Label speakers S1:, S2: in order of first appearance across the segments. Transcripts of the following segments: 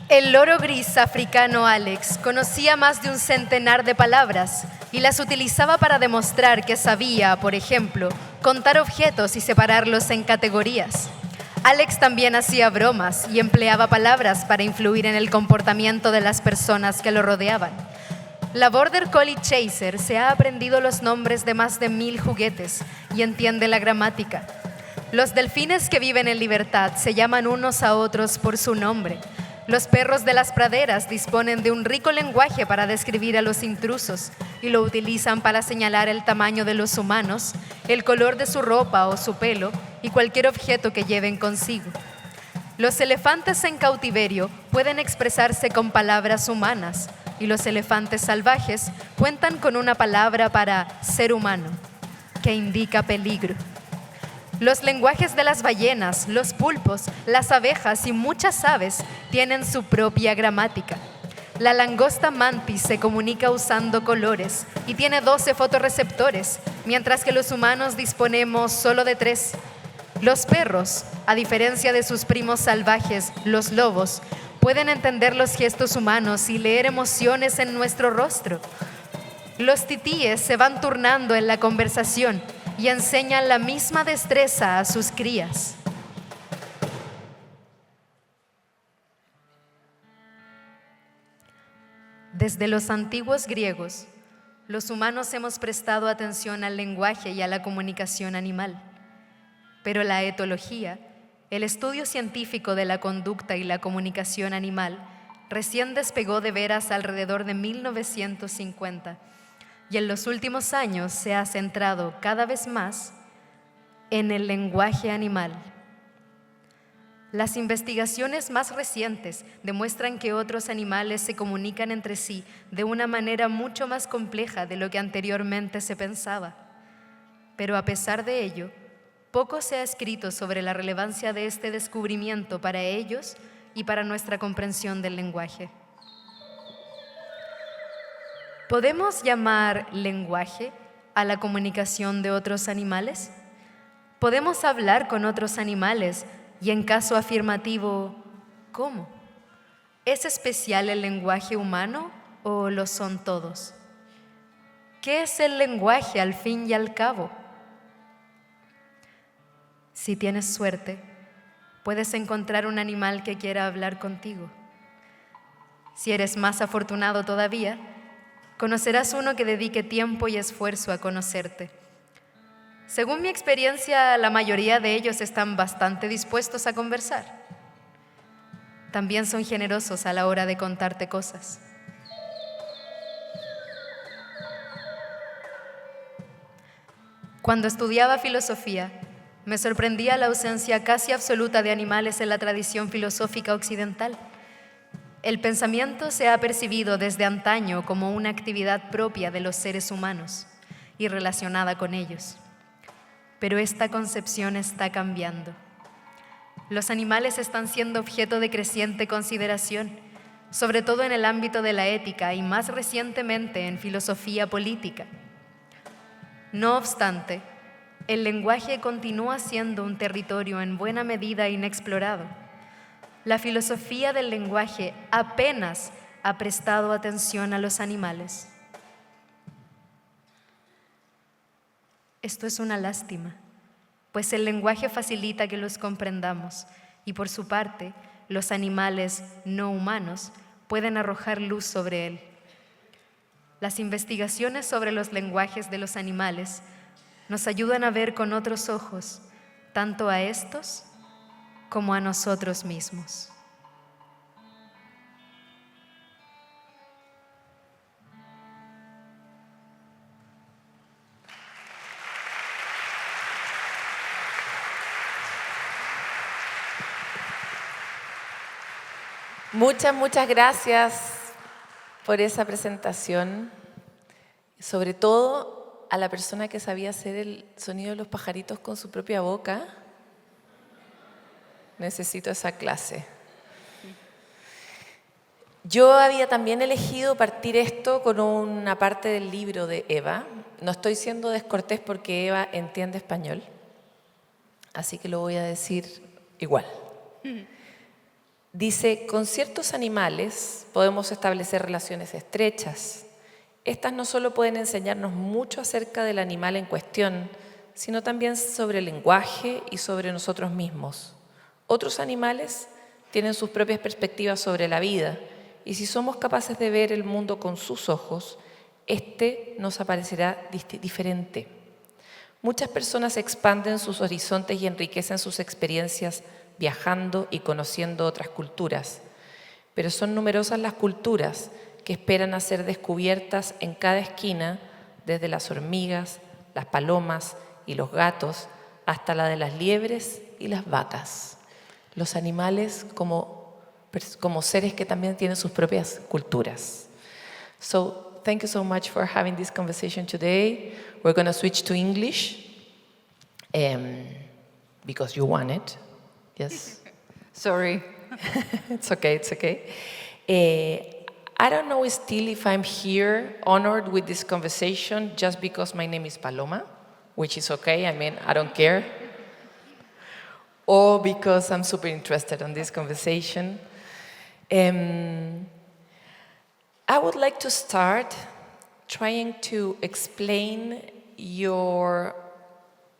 S1: El loro gris africano Alex conocía más de un centenar de palabras y las utilizaba para demostrar que sabía, por ejemplo, contar objetos y separarlos en categorías. Alex también hacía bromas y empleaba palabras para influir en el comportamiento de las personas que lo rodeaban. La Border Collie Chaser se ha aprendido los nombres de más de 1000 juguetes y entiende la gramática. Los delfines que viven en libertad se llaman unos a otros por su nombre. Los perros de las praderas disponen de un rico lenguaje para describir a los intrusos y lo utilizan para señalar el tamaño de los humanos, el color de su ropa o su pelo y cualquier objeto que lleven consigo. Los elefantes en cautiverio pueden expresarse con palabras humanas y los elefantes salvajes cuentan con una palabra para ser humano, que indica peligro. Los lenguajes de las ballenas, los pulpos, las abejas y muchas aves tienen su propia gramática. La langosta mantis se comunica usando colores y tiene 12 fotorreceptores, mientras que los humanos disponemos solo de 3. Los perros, a diferencia de sus primos salvajes, los lobos, pueden entender los gestos humanos y leer emociones en nuestro rostro. Los titíes se van turnando en la conversación y enseñan la misma destreza a sus crías. Desde los antiguos griegos, los humanos hemos prestado atención al lenguaje y a la comunicación animal. Pero la etología, el estudio científico de la conducta y la comunicación animal, recién despegó de veras alrededor de 1950 y en los últimos años se ha centrado cada vez más en el lenguaje animal. Las investigaciones más recientes demuestran que otros animales se comunican entre sí de una manera mucho más compleja de lo que anteriormente se pensaba. Pero a pesar de ello, poco se ha escrito sobre la relevancia de este descubrimiento para ellos y para nuestra comprensión del lenguaje. ¿Podemos llamar lenguaje a la comunicación de otros animales? ¿Podemos hablar con otros animales y en caso afirmativo, cómo? ¿Es especial el lenguaje humano o lo son todos? ¿Qué es el lenguaje al fin y al cabo? Si tienes suerte, puedes encontrar un animal que quiera hablar contigo. Si eres más afortunado todavía, conocerás uno que dedique tiempo y esfuerzo a conocerte. Según mi experiencia, la mayoría de ellos están bastante dispuestos a conversar. También son generosos a la hora de contarte cosas. Cuando estudiaba filosofía, me sorprendía la ausencia casi absoluta de animales en la tradición filosófica occidental. El pensamiento se ha percibido desde antaño como una actividad propia de los seres humanos y relacionada con ellos. Pero esta concepción está cambiando. Los animales están siendo objeto de creciente consideración, sobre todo en el ámbito de la ética y más recientemente en filosofía política. No obstante, el lenguaje continúa siendo un territorio en buena medida inexplorado. La filosofía del lenguaje apenas ha prestado atención a los animales. Esto es una lástima, pues el lenguaje facilita que los comprendamos y por su parte, los animales no humanos pueden arrojar luz sobre él. Las investigaciones sobre los lenguajes de los animales nos ayudan a ver con otros ojos tanto a estos como a nosotros mismos.
S2: Muchas gracias por esa presentación, sobre todo a la persona que sabía hacer el sonido de los pajaritos con su propia boca. Necesito esa clase. Yo había también elegido partir esto con una parte del libro de Eva. No estoy siendo descortés porque Eva entiende español, así que lo voy a decir igual. Dice, con ciertos animales podemos establecer relaciones estrechas. Estas no solo pueden enseñarnos mucho acerca del animal en cuestión, sino también sobre el lenguaje y sobre nosotros mismos. Otros animales tienen sus propias perspectivas sobre la vida, y si somos capaces de ver el mundo con sus ojos, este nos aparecerá diferente. Muchas personas expanden sus horizontes y enriquecen sus experiencias viajando y conociendo otras culturas. Pero son numerosas las culturas que esperan a ser descubiertas en cada esquina, desde las hormigas, las palomas y los gatos, hasta la de las liebres y las vacas. Los animales como seres que también tienen sus propias culturas. So, thank you so much for having this conversation today. We're going to switch to English because you want it. Yes?
S3: Sorry.
S2: It's okay, it's okay. I don't know still if I'm here honored with this conversation just because my name is Paloma, which is okay, I mean, I don't care. Or because I'm super interested in this conversation. I would like to start trying to explain your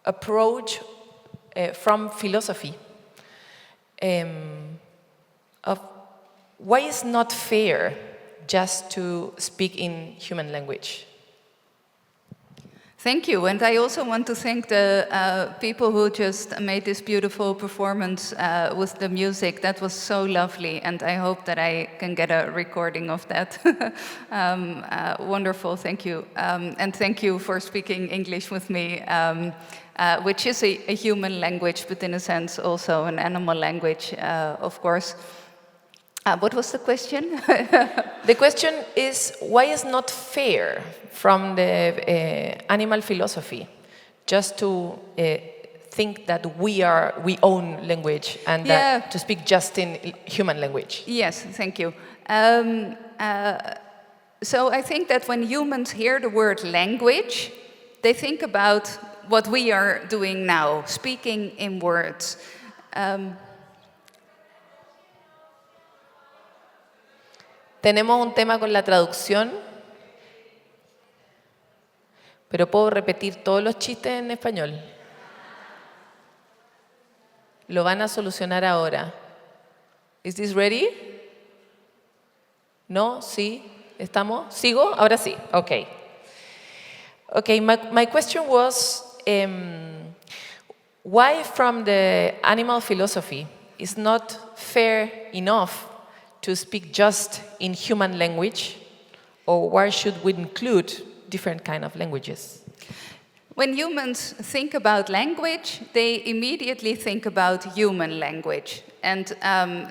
S2: approach from philosophy. Of why it's not fair just to speak in human language.
S3: Thank you, and I also want to thank the people who just made this beautiful performance with the music. That was so lovely, and I hope that I can get a recording of that. Wonderful, thank you. And thank you for speaking English with me, which is a human language, but in a sense also an animal language, of course. What was the question?
S2: The question is, why is not fair from the animal philosophy just to think that we own language and that to speak just in human language?
S3: Yes, thank you. So I think that when humans hear the word language, they think about what we are doing now, speaking in words.
S2: Tenemos un tema con la traducción, pero puedo repetir todos los chistes en español. Lo van a solucionar ahora. Is this ready? ¿No? ¿Sí? ¿Estamos? ¿Sigo? Ahora sí. Okay. Okay, my question was, why from the animal philosophy is not fair enough to speak just in human language, or why should we include different kind of languages?
S3: When humans think about language, they immediately think about human language. And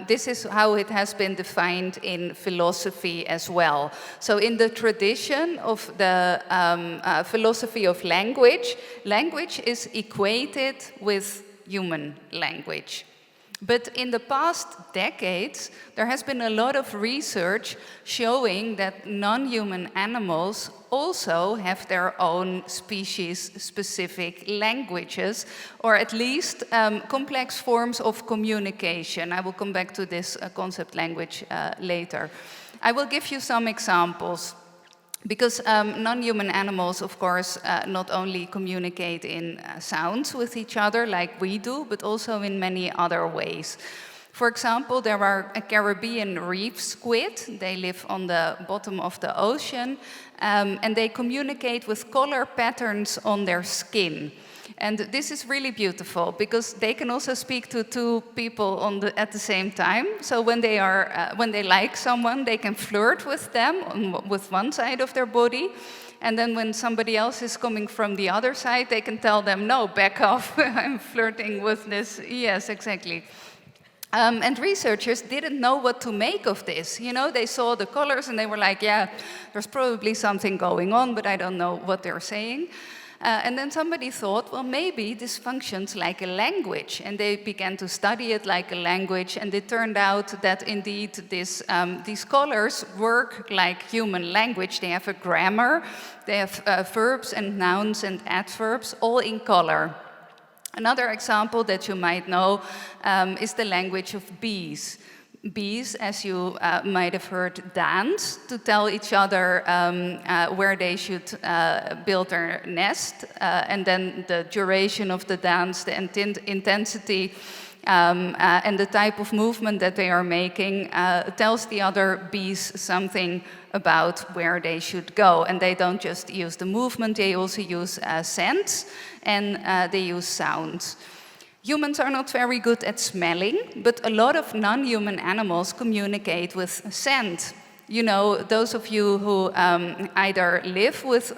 S3: this is how it has been defined in philosophy as well. So in the tradition of the philosophy of language, language is equated with human language. But in the past decades, there has been a lot of research showing that non-human animals also have their own species-specific languages, or at least complex forms of communication. I will come back to this concept language later. I will give you some examples. Because non-human animals, of course, not only communicate in sounds with each other like we do, but also in many other ways. For example, there are a Caribbean reef squid. They live on the bottom of the ocean, and they communicate with color patterns on their skin. And this is really beautiful because they can also speak to two people at the same time. So when they like someone, they can flirt with them with one side of their body. And then when somebody else is coming from the other side, they can tell them, no, back off, I'm flirting with this. Yes, exactly. And researchers didn't know what to make of this. You know, they saw the colors and they were like, yeah, there's probably something going on, but I don't know what they're saying. And then somebody thought, well, maybe this functions like a language. And they began to study it like a language. And it turned out that indeed these colors work like human language. They have a grammar. They have verbs and nouns and adverbs, all in color. Another example that you might know is the language of bees. Bees, as you might have heard, dance to tell each other where they should build their nest, and then the duration of the dance, the intensity, and the type of movement that they are making tells the other bees something about where they should go. And they don't just use the movement, they also use scents, and they use sounds. Humans are not very good at smelling, but a lot of non-human animals communicate with scent. You know, those of you who either live with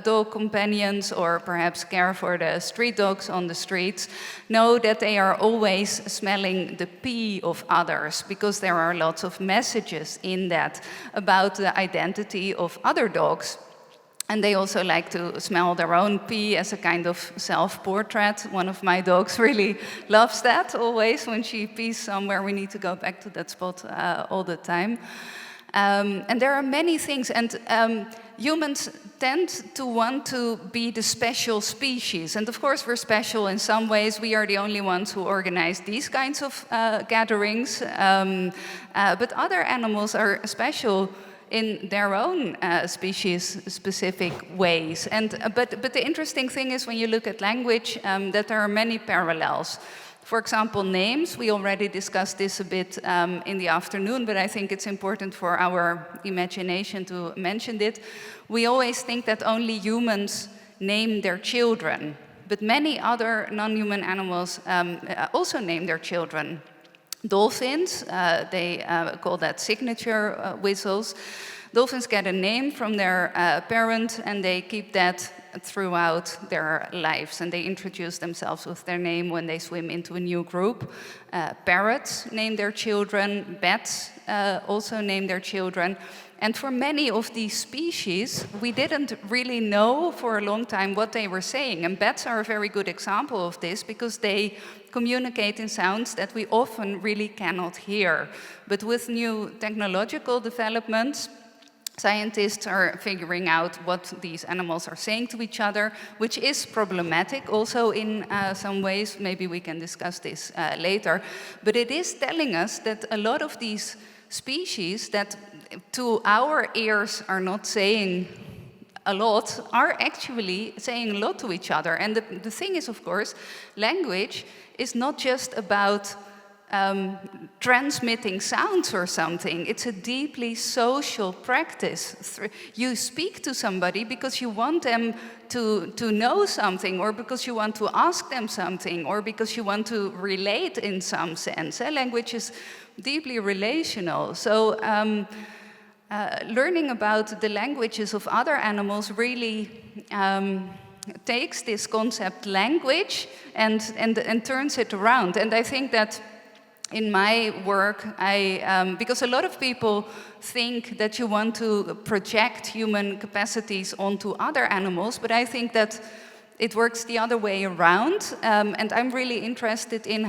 S3: dog companions or perhaps care for the street dogs on the streets know that they are always smelling the pee of others, because there are lots of messages in that about the identity of other dogs. And they also like to smell their own pee as a kind of self-portrait. One of my dogs really loves that always. When she pees somewhere, we need to go back to that spot all the time. And there are many things, and humans tend to want to be the special species. And of course, we're special in some ways. We are the only ones who organize these kinds of gatherings. But other animals are special in their own species-specific ways. But the interesting thing is, when you look at language, that there are many parallels. For example, names. We already discussed this a bit in the afternoon, but I think it's important for our imagination to mention it. We always think that only humans name their children, but many other non-human animals also name their children. Dolphins, they call that signature whistles. Dolphins get a name from their parent, and they keep that throughout their lives, and they introduce themselves with their name when they swim into a new group. Parrots name their children, bats also name their children. And for many of these species, we didn't really know for a long time what they were saying. And bats are a very good example of this, because they communicate in sounds that we often really cannot hear. But with new technological developments, scientists are figuring out what these animals are saying to each other, which is problematic also in some ways. Maybe we can discuss this later. But it is telling us that a lot of these species that to our ears are not saying a lot are actually saying a lot to each other. And the thing is, of course, language is not just about transmitting sounds or something. It's a deeply social practice. You speak to somebody because you want them to know something, or because you want to ask them something, or because you want to relate in some sense. Language is deeply relational. So learning about the languages of other animals really takes this concept language and turns it around. And I think that in my work, because a lot of people think that you want to project human capacities onto other animals, but I think that it works the other way around. And I'm really interested in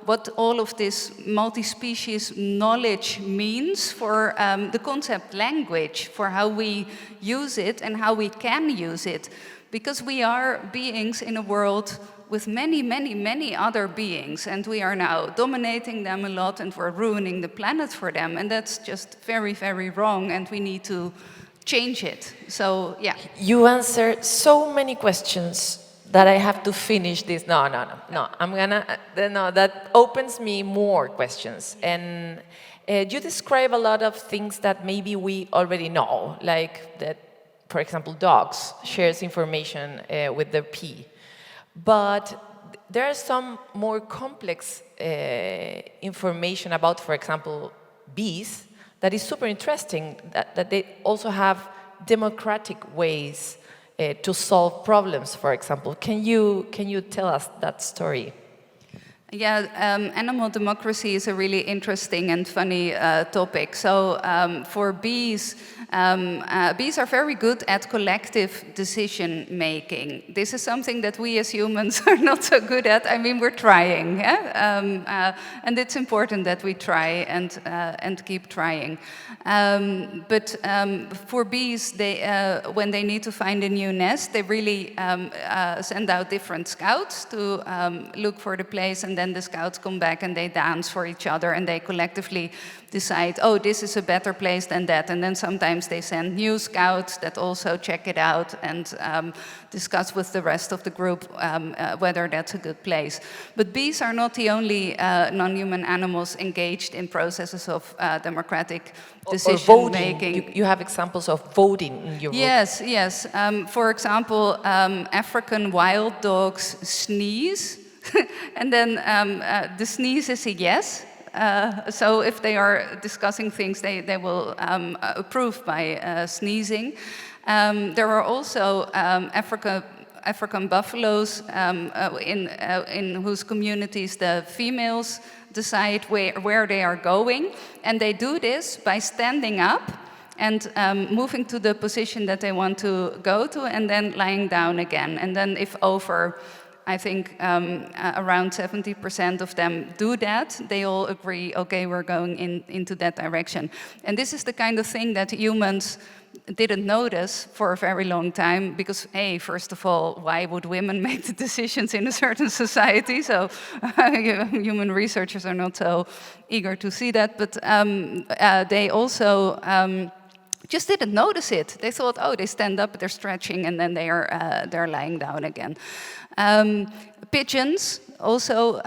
S3: what all of this multi-species knowledge means for the concept language, for how we use it and how we can use it. Because we are beings in a world with many, many, many other beings, and we are now dominating them a lot, and we're ruining the planet for them, and that's just very, very wrong, and we need to change it. So, yeah.
S2: You answered so many questions that I have to finish this. No, that opens me more questions. And you describe a lot of things that maybe we already know, like that, for example, dogs shares information with their pee. But there are some more complex information about, for example, bees that is super interesting, that they also have democratic ways to solve problems, for example. Can you tell us that story?
S3: Yeah, animal democracy is a really interesting and funny topic. So for bees, Bees are very good at collective decision making. This is something that we as humans are not so good at. I mean, we're trying, yeah? And it's important that we try and keep trying. But for bees, when they need to find a new nest, they really send out different scouts to look for the place, and then the scouts come back and they dance for each other, and they collectively decide, oh, this is a better place than that. And then sometimes they send new scouts that also check it out and discuss with the rest of the group whether that's a good place. But bees are not the only non-human animals engaged in processes of democratic decision making.
S2: You have examples of voting in your book.
S3: Yes. For example, African wild dogs sneeze, and then the sneeze is a yes. So if they are discussing things, they will approve by sneezing. There are also African buffaloes in whose communities the females decide where they are going, and they do this by standing up and moving to the position that they want to go to, and then lying down again. And then if over, I think around 70% of them do that, they all agree, okay, we're going into that direction. And this is the kind of thing that humans didn't notice for a very long time, because first of all, why would women make the decisions in a certain society? So human researchers are not so eager to see that, but they also just didn't notice it. They thought, oh, they stand up, they're stretching, and then they're lying down again. Pigeons also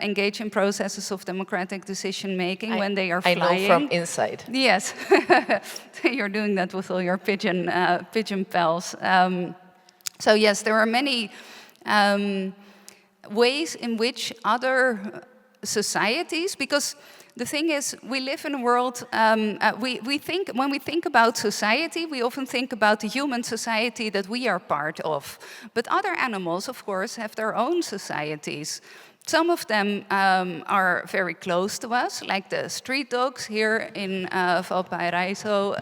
S3: engage in processes of democratic decision making when they are flying.
S2: I know from inside.
S3: Yes, you're doing that with all your pigeon pals. So yes, there are many ways in which other societies, because the thing is, we live in a world, when we think about society, we often think about the human society that we are part of. But other animals, of course, have their own societies. Some of them are very close to us, like the street dogs here in Valparaíso,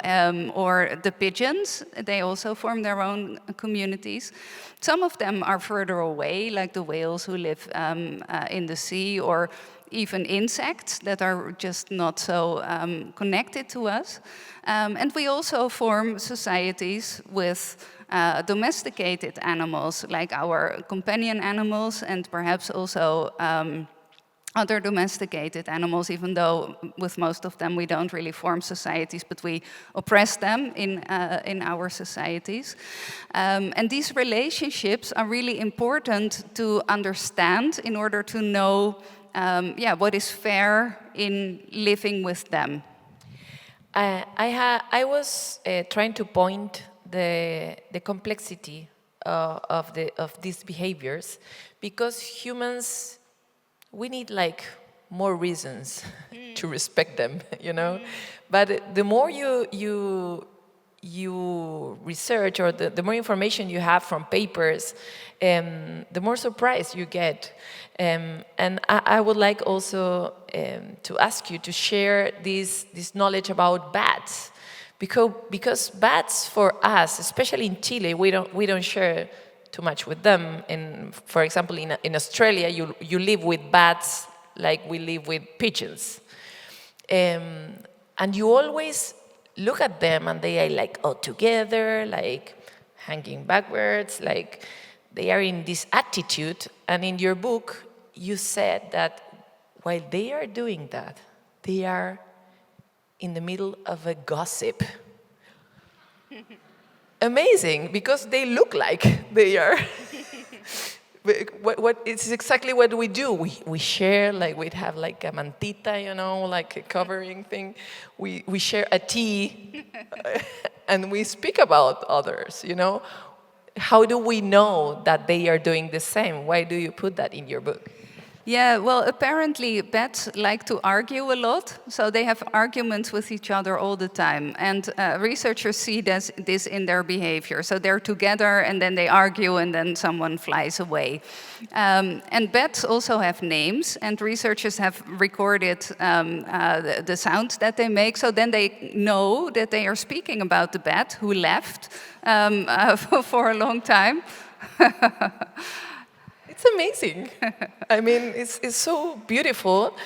S3: or the pigeons. They also form their own communities. Some of them are further away, like the whales who live in the sea, or even insects that are just not so connected to us. And we also form societies with domesticated animals, like our companion animals, and perhaps also other domesticated animals, even though with most of them we don't really form societies, but we oppress them in our societies. And these relationships are really important to understand in order to know what is fair in living with them.
S2: I was trying to point the complexity of these behaviors, because humans, we need like more reasons to respect them, you know. But the more you research, or the more information you have from papers, the more surprise you get. And I would like also to ask you to share this knowledge about bats, because bats for us, especially in Chile, we don't share too much with them. And for example, in Australia, you live with bats like we live with pigeons, and you always look at them and they are like all together, like hanging backwards, like they are in this attitude. And in your book, you said that while they are doing that, they are in the middle of a gossip. Amazing, because they look like they are. What it's exactly what we do. We share, like we have like a mantita, you know, like a covering thing. We share a tea, and we speak about others, you know. How do we know that they are doing the same? Why do you put that in your book?
S3: Yeah, well, apparently bats like to argue a lot, so they have arguments with each other all the time. And researchers see this in their behavior. So they're together and then they argue and then someone flies away. And bats also have names, and researchers have recorded the sounds that they make. So then they know that they are speaking about the bat who left for a long time.
S2: It's amazing. I mean, it's so beautiful,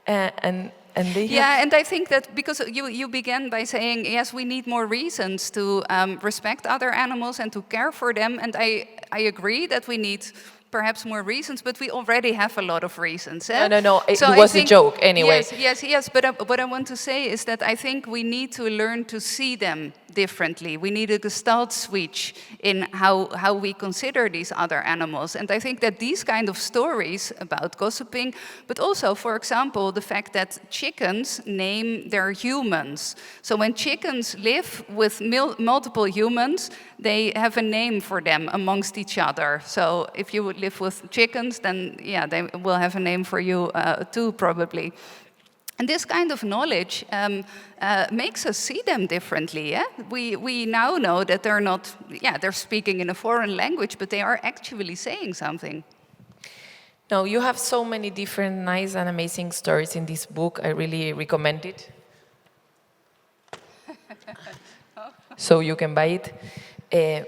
S2: and they have...
S3: Yeah, and I think that because you began by saying, yes, we need more reasons to respect other animals and to care for them, and I agree that we need perhaps more reasons, but we already have a lot of reasons. Eh?
S2: No, it
S3: So
S2: was
S3: I
S2: a joke anyway.
S3: Yes, but what I want to say is that I think we need to learn to see them differently. We need a gestalt switch in how we consider these other animals. And I think that these kind of stories about gossiping, but also, for example, the fact that chickens name their humans. So when chickens live with multiple humans, they have a name for them amongst each other. So if you would live with chickens, then yeah, they will have a name for you too, probably. And this kind of knowledge makes us see them differently. Yeah? We now know that they're speaking in a foreign language, but they are actually saying something.
S2: No, you have so many different nice and amazing stories in this book. I really recommend it. So you can buy it.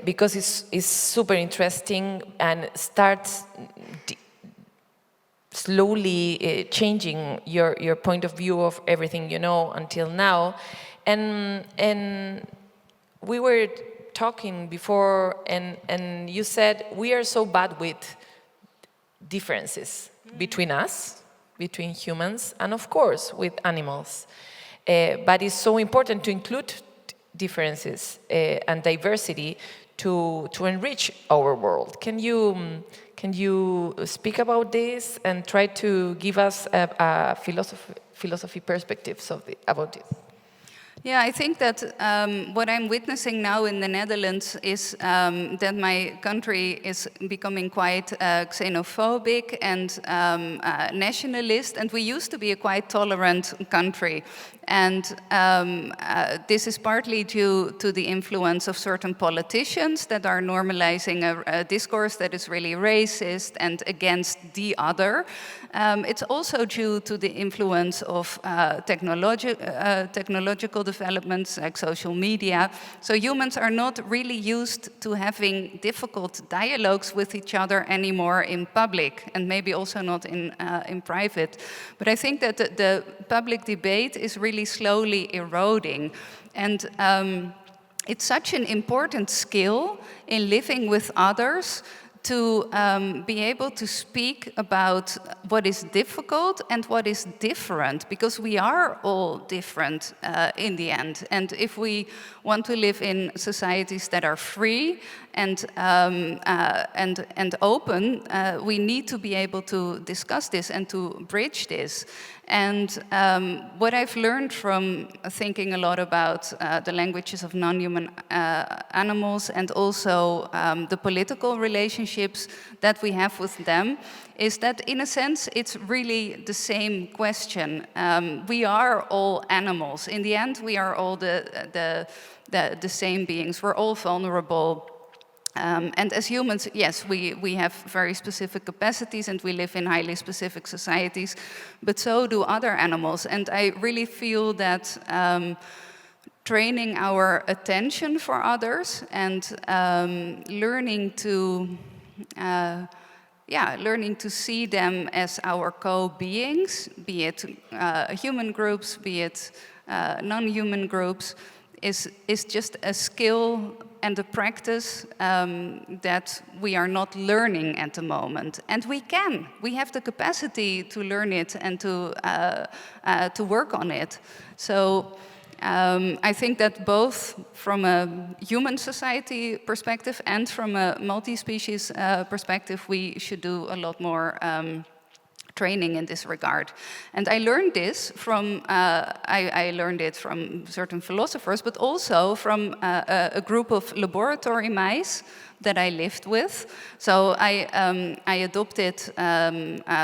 S2: Because it's super interesting and starts slowly changing your point of view of everything you know until now. And we were talking before, and you said we are so bad with differences between us, between humans, and of course with animals. But it's so important to include differences and diversity to enrich our world. Can you speak about this and try to give us a philosophy perspectives about it?
S3: Yeah, I think that what I'm witnessing now in the Netherlands is that my country is becoming quite xenophobic and nationalist, and we used to be a quite tolerant country. And this is partly due to the influence of certain politicians that are normalizing a discourse that is really racist and against the other. It's also due to the influence of technological developments like social media. So humans are not really used to having difficult dialogues with each other anymore in public, and maybe also not in private. But I think that the public debate is really slowly eroding. And it's such an important skill in living with others to be able to speak about what is difficult and what is different, because we are all different in the end. And if we want to live in societies that are free and open, we need to be able to discuss this and to bridge this. And what I've learned from thinking a lot about the languages of non-human animals and also the political relationships that we have with them is that, in a sense, it's really the same question. We are all animals. In the end, we are all the same beings. We're all vulnerable. And as humans, yes, we have very specific capacities and we live in highly specific societies, but so do other animals. And I really feel that training our attention for others and learning to see them as our co-beings, be it human groups, be it non-human groups, is just a skill and a practice that we are not learning at the moment. And we have the capacity to learn it and to work on it. So I think that both from a human society perspective and from a multi-species perspective, we should do a lot more training in this regard. And I learned this from, I learned it from certain philosophers, but also from a group of laboratory mice that I lived with. So I adopted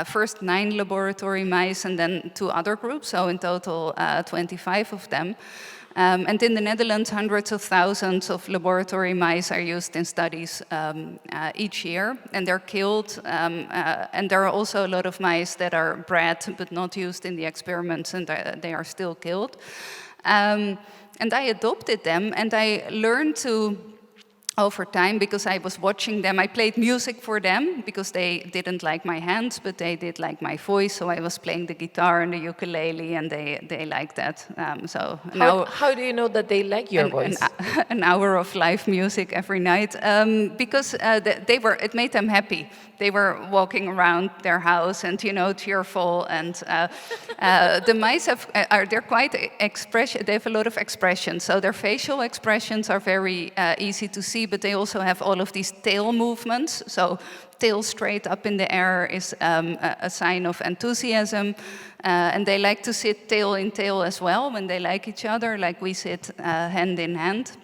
S3: first 9 laboratory mice and then 2 other groups, so in total 25 of them. And in the Netherlands, hundreds of thousands of laboratory mice are used in studies each year, and they're killed. And there are also a lot of mice that are bred but not used in the experiments, and they are still killed. And I adopted them, and I learned to, over time, because I was watching them, I played music for them because they didn't like my hands, but they did like my voice. So I was playing the guitar and the ukulele, and they liked that. So now,
S2: how do you know that they like your voice?
S3: An hour of live music every night, because it made them happy. They were walking around their house and, cheerful. And the mice they're quite expression. They have a lot of expression. So their facial expressions are very easy to see, but they also have all of these tail movements. So tail straight up in the air is a sign of enthusiasm. And they like to sit tail in tail as well when they like each other, like we sit hand in hand.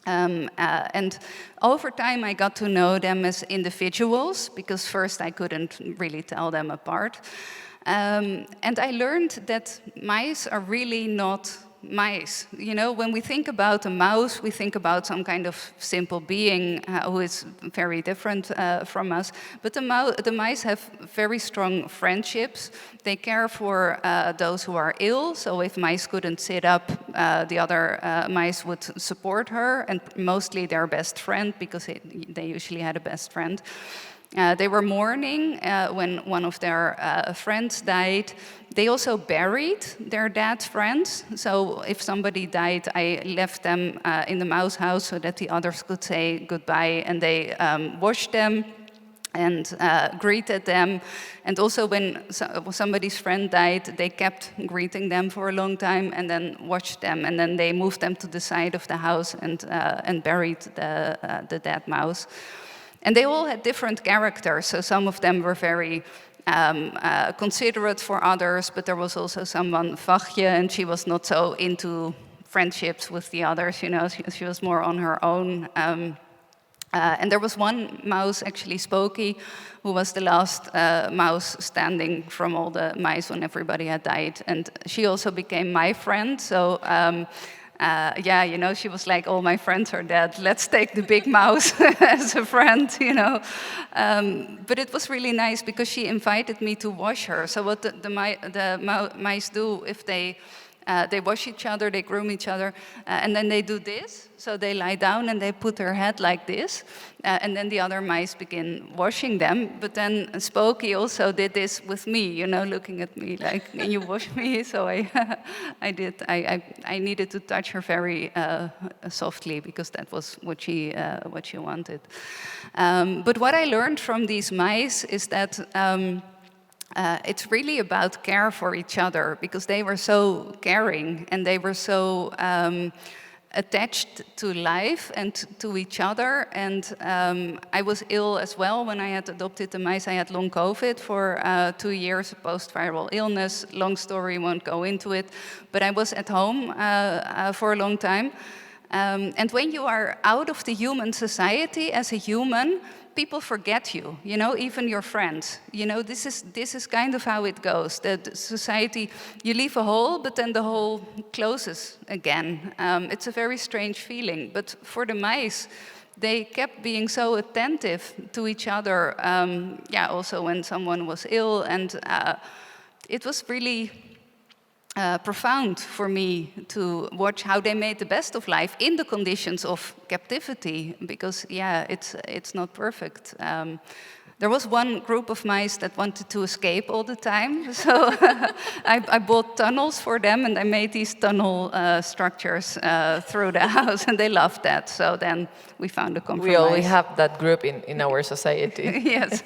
S3: And over time, I got to know them as individuals, because first I couldn't really tell them apart. And I learned that mice are really not mice. When we think about a mouse, we think about some kind of simple being who is very different from us. But the mice have very strong friendships. They care for those who are ill. So if mice couldn't sit up, the other mice would support her, and mostly their best friend, because they usually had a best friend. They were mourning when one of their friends died. They also buried their dead friends. So if somebody died, I left them in the mouse house so that the others could say goodbye, and they washed them and greeted them. And also when somebody's friend died, they kept greeting them for a long time and then washed them, and then they moved them to the side of the house and buried the dead mouse. And they all had different characters. So some of them were very considerate for others, but there was also someone, Vachtje, and she was not so into friendships with the others. She was more on her own. And there was one mouse, actually Spooky, who was the last mouse standing from all the mice when everybody had died. And she also became my friend. So she was like, all my friends are dead. Let's take the big mouse as a friend, But it was really nice because she invited me to wash her. So what the mice do, if they wash each other, they groom each other, and then they do this. So they lie down and they put their head like this, and then the other mice begin washing them. But then Spooky also did this with me, looking at me like, "Can you wash me?" So I did. I needed to touch her very softly because that was what she wanted. But what I learned from these mice is that. It's really about care for each other, because they were so caring and they were so attached to life and to each other. And I was ill as well when I had adopted the mice. I had long COVID for 2 years, a post-viral illness. Long story, won't go into it. But I was at home for a long time. And when you are out of the human society as a human, people forget you, even your friends. This is kind of how it goes. That society, you leave a hole, but then the hole closes again. It's a very strange feeling. But for the mice, they kept being so attentive to each other, also when someone was ill. And it was really profound for me to watch how they made the best of life in the conditions of captivity, because it's not perfect. There was one group of mice that wanted to escape all the time, so I bought tunnels for them, and I made these tunnel structures through the house, and they loved that. So then we found a compromise.
S2: We always have that group in our society.
S3: Yes.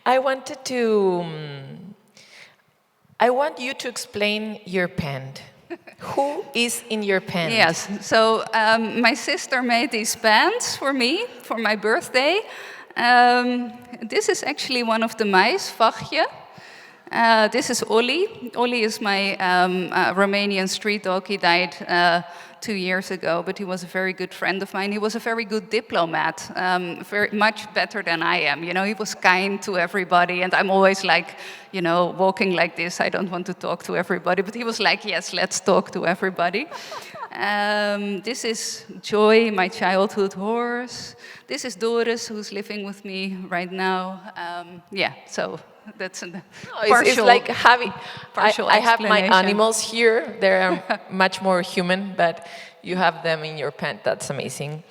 S2: I want you to explain your pen. Who is in your pen?
S3: Yes, so my sister made these pens for me for my birthday. This is actually one of the mice, Vachtje. This is Oli. Oli is my Romanian street dog. He died 2 years ago, but he was a very good friend of mine. He was a very good diplomat, very much better than I am. You know, he was kind to everybody, and I'm always like, you know, walking like this. I don't want to talk to everybody, but he was like, yes, let's talk to everybody. This is Joy, my childhood horse. This is Doris, who's living with me right now. Yeah, so that's a
S2: It's like having. I have my
S3: explanation.
S2: animals here. They're much more human, but you have them in your pen. That's amazing.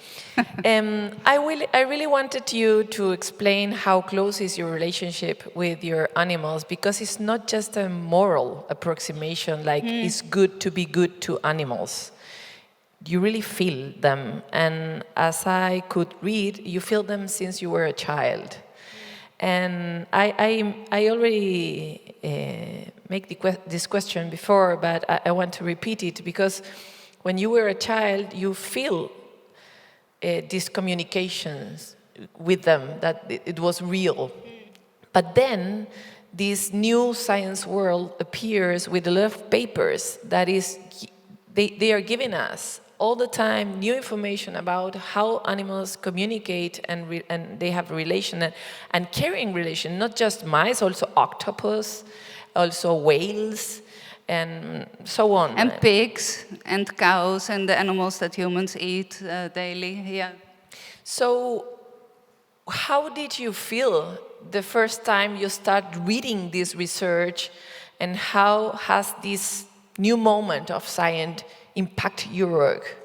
S2: I really wanted you to explain how close is your relationship with your animals, because it's not just a moral approximation, like it's good to be good to animals. You really feel them, and as I could read, you feel them since you were a child. And I already make this question before, but I want to repeat it, because when you were a child, you feel these communications with them, that it was real. But then this new science world appears with a lot of papers that is, they are giving us all the time new information about how animals communicate and they have relation and caring relation, not just mice, also octopus, also whales, and so on.
S3: And pigs and cows and the animals that humans eat daily, yeah.
S2: So how did you feel the first time you started reading this research, and how has this new moment of science impact your work?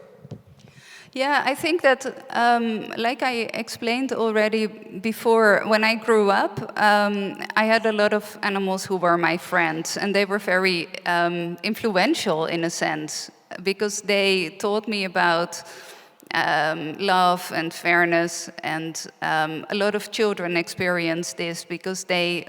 S3: Yeah, I think that, like I explained already before, when I grew up, I had a lot of animals who were my friends, and they were very influential in a sense, because they taught me about love and fairness, and a lot of children experience this because they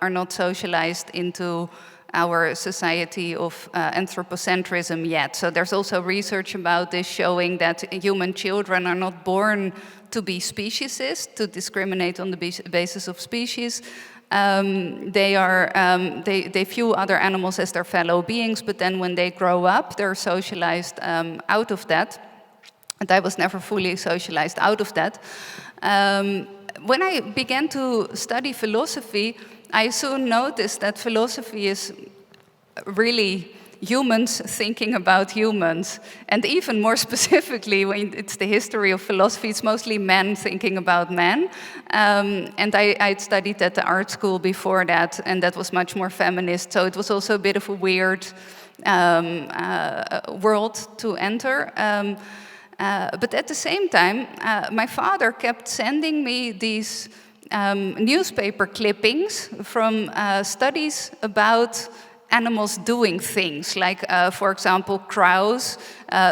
S3: are not socialized into our society of anthropocentrism yet. So there's also research about this showing that human children are not born to be speciesist, to discriminate on the basis of species. They view other animals as their fellow beings, but then when they grow up, they're socialized out of that. And I was never fully socialized out of that. When I began to study philosophy, I soon noticed that philosophy is really humans thinking about humans. And even more specifically, when it's the history of philosophy, it's mostly men thinking about men. And I'd studied at the art school before that, and that was much more feminist. So it was also a bit of a weird world to enter. But at the same time, my father kept sending me these newspaper clippings from studies about animals doing things, like, for example, crows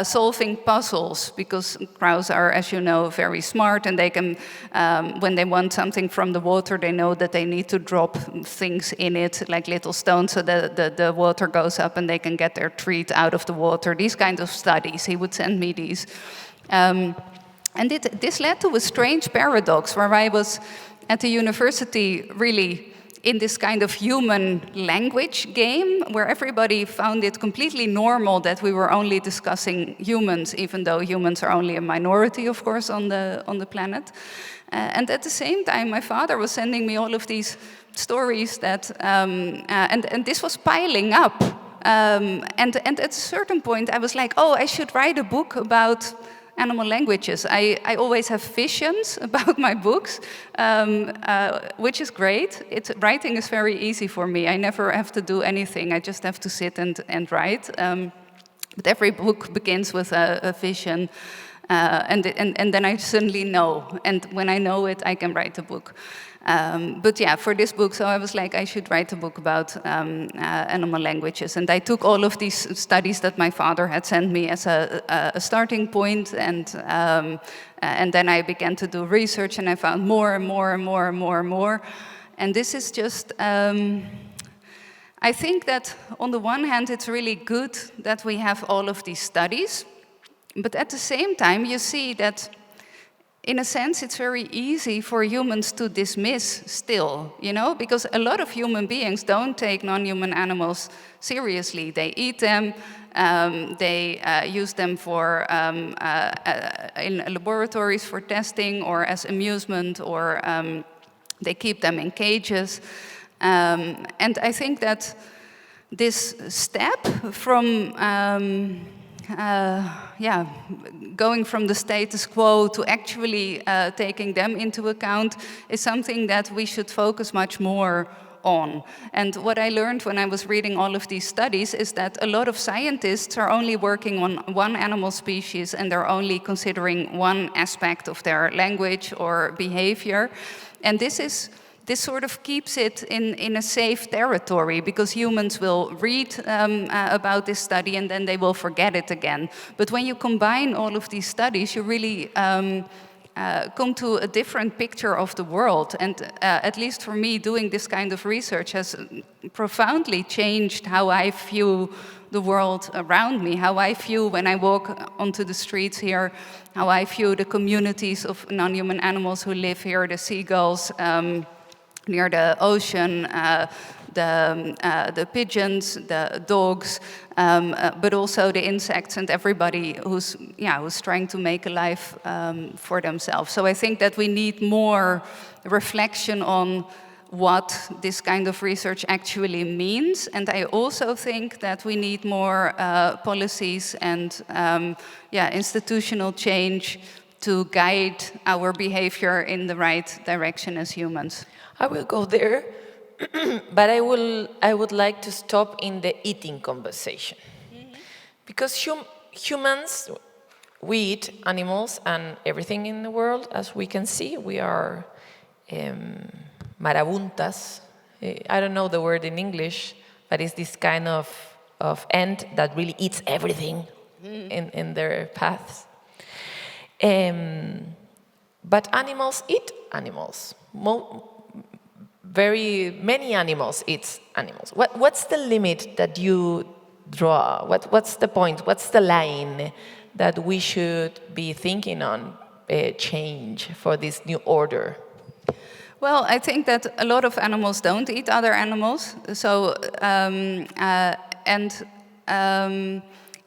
S3: solving puzzles, because crows are, as you know, very smart, and they can, when they want something from the water, they know that they need to drop things in it, like little stones, so that the water goes up and they can get their treat out of the water. These kinds of studies, he would send me these. And this led to a strange paradox, where I was at the university really in this kind of human language game, where everybody found it completely normal that we were only discussing humans, even though humans are only a minority, of course, on the planet. And at the same time, my father was sending me all of these stories that, and this was piling up. And at a certain point, I was like, oh, I should write a book about animal languages. I always have visions about my books, which is great. Writing is very easy for me. I never have to do anything. I just have to sit and write. But every book begins with a vision, and then I suddenly know. And when I know it, I can write a book. But yeah, for this book, so I was like, I should write a book about animal languages. And I took all of these studies that my father had sent me as a starting point, and then I began to do research, and I found more and more and more and more and more. And this is just, I think that on the one hand, it's really good that we have all of these studies, but at the same time, you see that in a sense, it's very easy for humans to dismiss still, you know, because a lot of human beings don't take non-human animals seriously. They eat them, they use them for in laboratories for testing or as amusement, or they keep them in cages. And I think that this step from going from the status quo to actually taking them into account is something that we should focus much more on. And what I learned when I was reading all of these studies is that a lot of scientists are only working on one animal species, and they're only considering one aspect of their language or behavior. And this sort of keeps it in a safe territory, because humans will read about this study and then they will forget it again. But when you combine all of these studies, you really come to a different picture of the world. And at least for me, doing this kind of research has profoundly changed how I view the world around me, how I view when I walk onto the streets here, how I view the communities of non-human animals who live here, the seagulls, near the ocean, the pigeons, the dogs, but also the insects and everybody who's trying to make a life for themselves. So I think that we need more reflection on what this kind of research actually means, and I also think that we need more policies and institutional change to guide our behavior in the right direction as humans.
S2: I will go there, but I would like to stop in the eating conversation. Because humans, we eat animals and everything in the world, as we can see. We are marabuntas. I don't know the word in English, but it's this kind of ant that really eats everything in their paths. But animals eat animals. Very many animals eat animals. What's the limit that you draw? What's the point? What's the line that we should be thinking on change for this new order?
S3: Well, I think that a lot of animals don't eat other animals. So,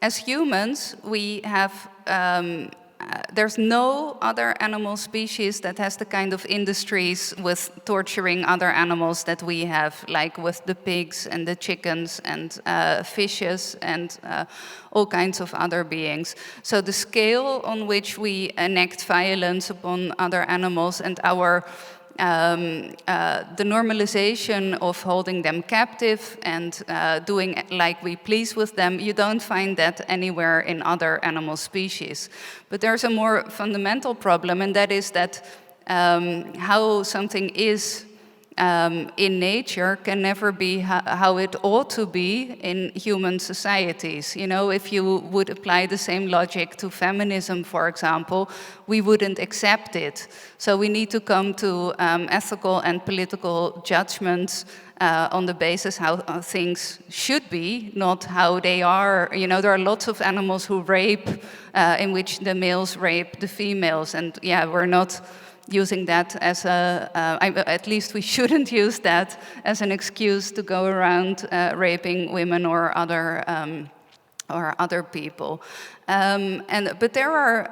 S3: as humans, we have there's no other animal species that has the kind of industries with torturing other animals that we have, like with the pigs and the chickens and fishes and all kinds of other beings. So the scale on which we enact violence upon other animals and our the normalization of holding them captive and doing like we please with them, you don't find that anywhere in other animal species. But there's a more fundamental problem, and that is that how something is in nature can never be how it ought to be in human societies. You know, if you would apply the same logic to feminism, for example, we wouldn't accept it. So we need to come to ethical and political judgments on the basis how things should be, not how they are. You know, there are lots of animals who rape, in which the males rape the females, and we're not using that as at least we shouldn't use that as an excuse to go around raping women or other people. But there are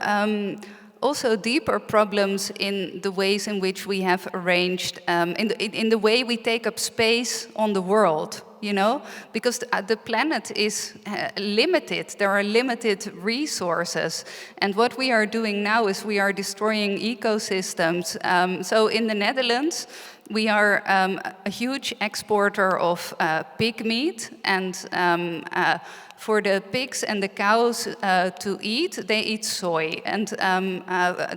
S3: also deeper problems in the ways in which we have arranged, in the way we take up space on the world. You know, because the planet is limited. There are limited resources. And what we are doing now is we are destroying ecosystems. So in the Netherlands, we are a huge exporter of pig meat. And for the pigs and the cows to eat, they eat soy. And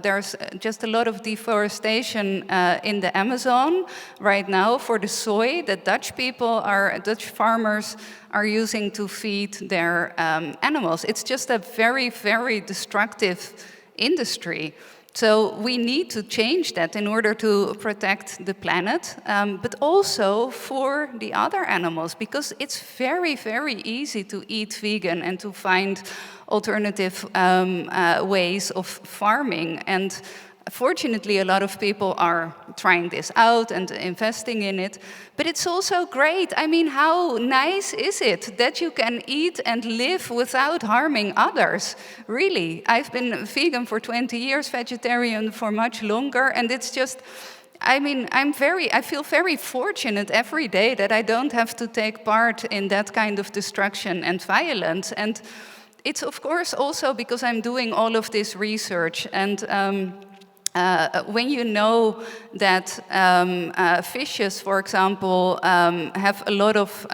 S3: there's just a lot of deforestation in the Amazon right now for the soy that Dutch farmers are using to feed their animals. It's just a very, very destructive industry. So we need to change that in order to protect the planet, but also for the other animals, because it's very, very easy to eat vegan and to find alternative ways of farming. And Fortunately, a lot of people are trying this out and investing in it, but it's also great. I mean, how nice is it that you can eat and live without harming others? Really, I've been vegan for 20 years, vegetarian for much longer, and it's just, I mean, I feel very fortunate every day that I don't have to take part in that kind of destruction and violence. And it's of course also because I'm doing all of this research, and when you know that fishes, for example, have a lot of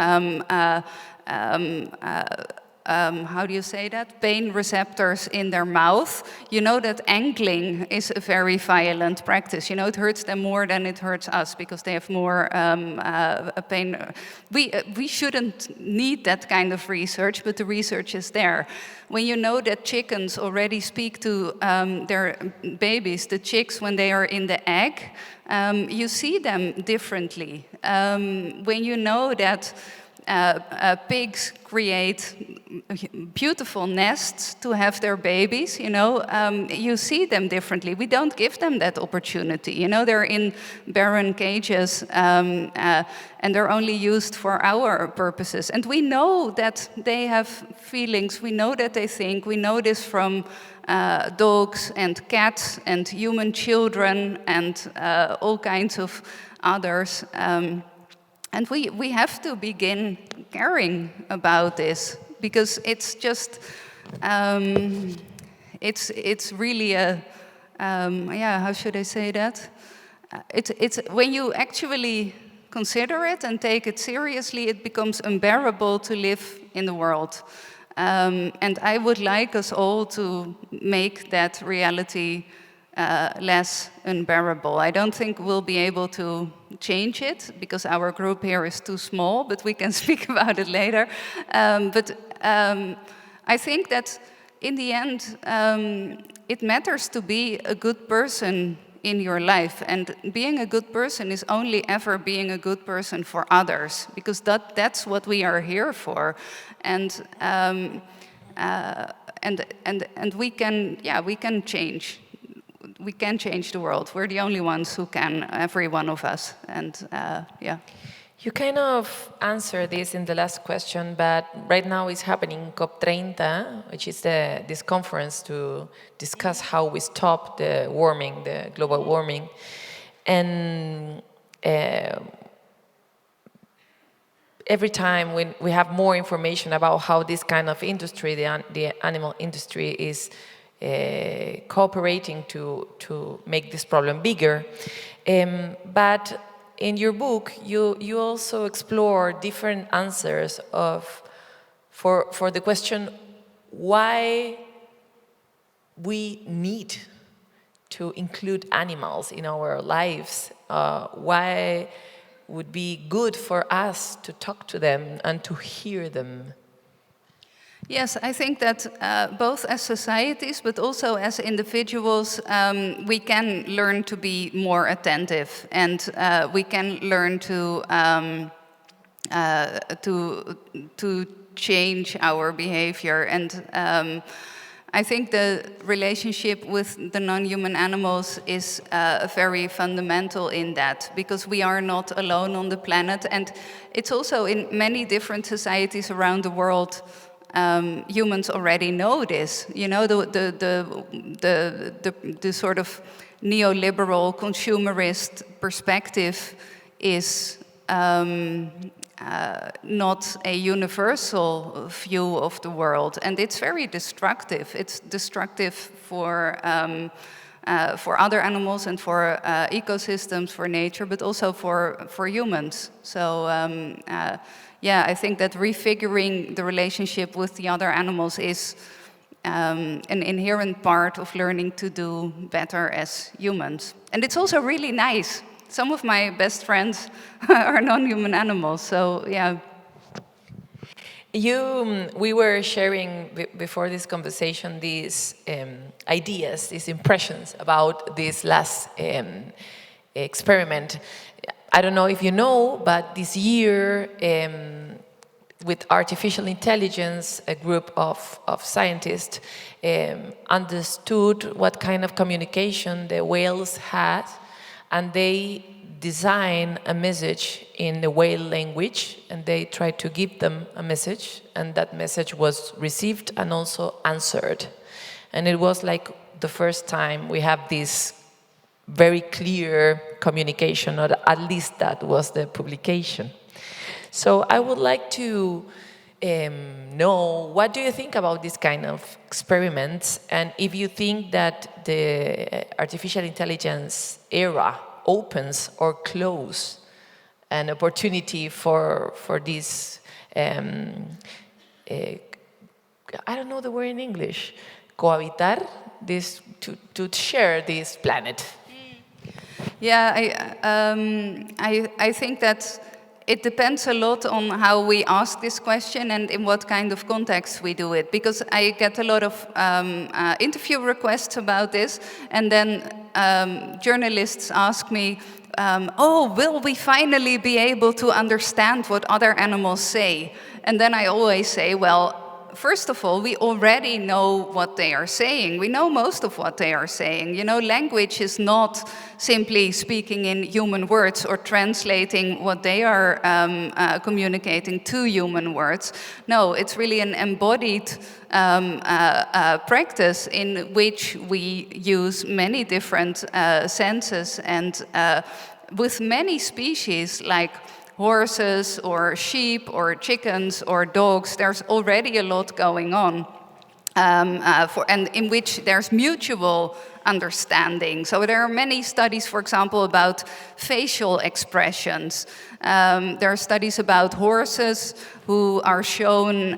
S3: how do you say that? Pain receptors in their mouth. You know that angling is a very violent practice. You know, it hurts them more than it hurts us because they have more pain. We shouldn't need that kind of research, but the research is there. When you know that chickens already speak to their babies, the chicks, when they are in the egg, you see them differently. When you know that pigs create beautiful nests to have their babies, you know, you see them differently. We don't give them that opportunity. You know, they're in barren cages and they're only used for our purposes. And we know that they have feelings. We know that they think. We know this from dogs and cats and human children and all kinds of others. And we have to begin caring about this because it's just, it's really a, yeah, how should I say that? It's when you actually consider it and take it seriously, it becomes unbearable to live in the world. And I would like us all to make that reality less unbearable. I don't think we'll be able to change it because our group here is too small, but we can speak about it later. I think that in the end, it matters to be a good person in your life, and being a good person is only ever being a good person for others, because that's what we are here for. And we can change. We can change the world. We're the only ones who can, every one of us. And yeah.
S2: You kind of answered this in the last question, but right now it's happening COP30, which is this conference to discuss how we stop the warming, the global warming. And every time when we have more information about how this kind of industry, the animal industry, is cooperating to make this problem bigger. But in your book, you also explore different answers for the question why we need to include animals in our lives. Why would be good for us to talk to them and to hear them.
S3: Yes, I think that both as societies, but also as individuals, we can learn to be more attentive, and we can learn to change our behavior. And I think the relationship with the non-human animals is very fundamental in that, because we are not alone on the planet, and it's also in many different societies around the world. Humans already know this. You know, the sort of neoliberal consumerist perspective is not a universal view of the world, and it's very destructive. It's destructive for other animals and for ecosystems, for nature, but also for humans. So. Yeah, I think that refiguring the relationship with the other animals is an inherent part of learning to do better as humans. And it's also really nice. Some of my best friends are non-human animals, so yeah.
S2: We were sharing before this conversation these ideas, these impressions about this last experiment. I don't know if you know, but this year with artificial intelligence, a group of scientists understood what kind of communication the whales had, and they designed a message in the whale language, and they tried to give them a message, and that message was received and also answered. And it was like the first time we have this very clear communication, or at least that was the publication. So I would like to know, what do you think about this kind of experiments, and if you think that the artificial intelligence era opens or close an opportunity for this, I don't know the word in English, cohabitar, this, to share this planet.
S3: Yeah, I think that it depends a lot on how we ask this question and in what kind of context we do it. Because I get a lot of interview requests about this, and then journalists ask me, oh, will we finally be able to understand what other animals say? And then I always say, well, first of all, we already know what they are saying. We know most of what they are saying. You know, language is not simply speaking in human words or translating what they are communicating to human words. No, it's really an embodied practice in which we use many different senses, and with many species like horses or sheep or chickens or dogs, there's already a lot going on, and in which there's mutual understanding. So there are many studies, for example, about facial expressions. There are studies about horses who are shown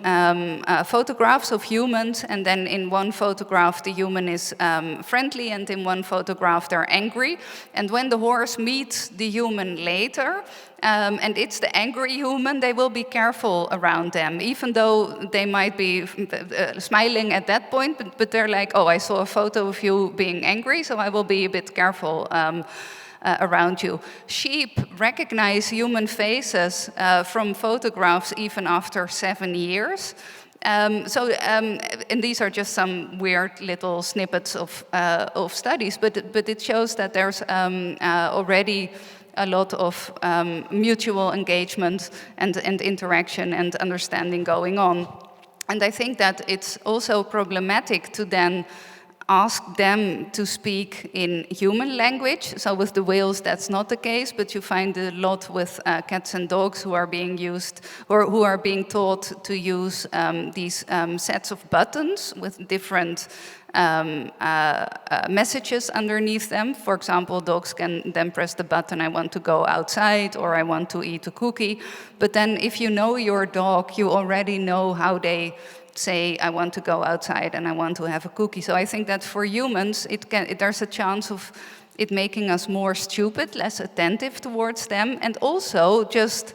S3: photographs of humans, and then in one photograph the human is friendly, and in one photograph they're angry. And when the horse meets the human later, and it's the angry human, they will be careful around them, even though they might be smiling at that point, but they're like, oh, I saw a photo of you being angry, so I will be a bit careful around you. Sheep recognize human faces from photographs even after 7 years. And these are just some weird little snippets of studies, but it shows that there's already a lot of mutual engagement and interaction and understanding going on. And I think that it's also problematic to then ask them to speak in human language. So with the whales, that's not the case, but you find a lot with cats and dogs who are being used, or who are being taught to use these sets of buttons with different messages underneath them. For example, dogs can then press the button, I want to go outside, or I want to eat a cookie. But then if you know your dog, you already know how they say, I want to go outside and I want to have a cookie. So I think that for humans, there's a chance of it making us more stupid, less attentive towards them, and also just,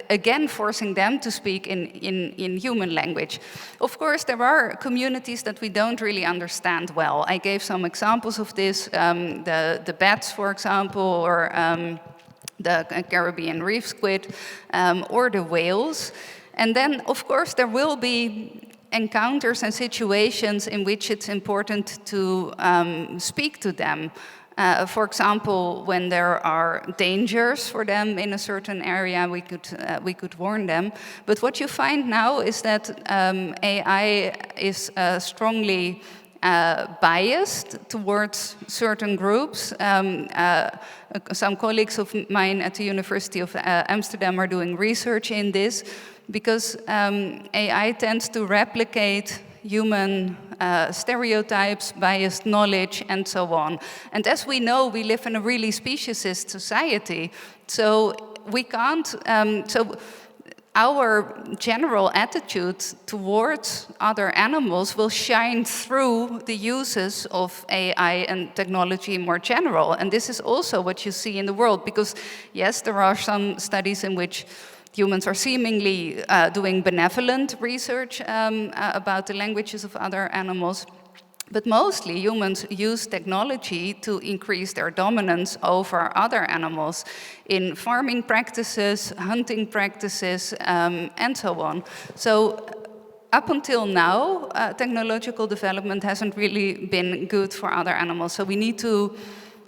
S3: again, forcing them to speak in human language. Of course, there are communities that we don't really understand well. I gave some examples of this, the bats, for example, or the Caribbean reef squid, or the whales. And then, of course, there will be encounters and situations in which it's important to speak to them. For example, when there are dangers for them in a certain area, we could warn them. But what you find now is that AI is strongly biased towards certain groups. Some colleagues of mine at the University of Amsterdam are doing research in this, because AI tends to replicate human stereotypes, biased knowledge, and so on. And as we know, we live in a really speciesist society, so we can't. So our general attitude towards other animals will shine through the uses of AI and technology more general. And this is also what you see in the world, because yes, there are some studies in which humans are seemingly doing benevolent research about the languages of other animals. But mostly humans use technology to increase their dominance over other animals in farming practices, hunting practices, and so on. So up until now, technological development hasn't really been good for other animals. So we need to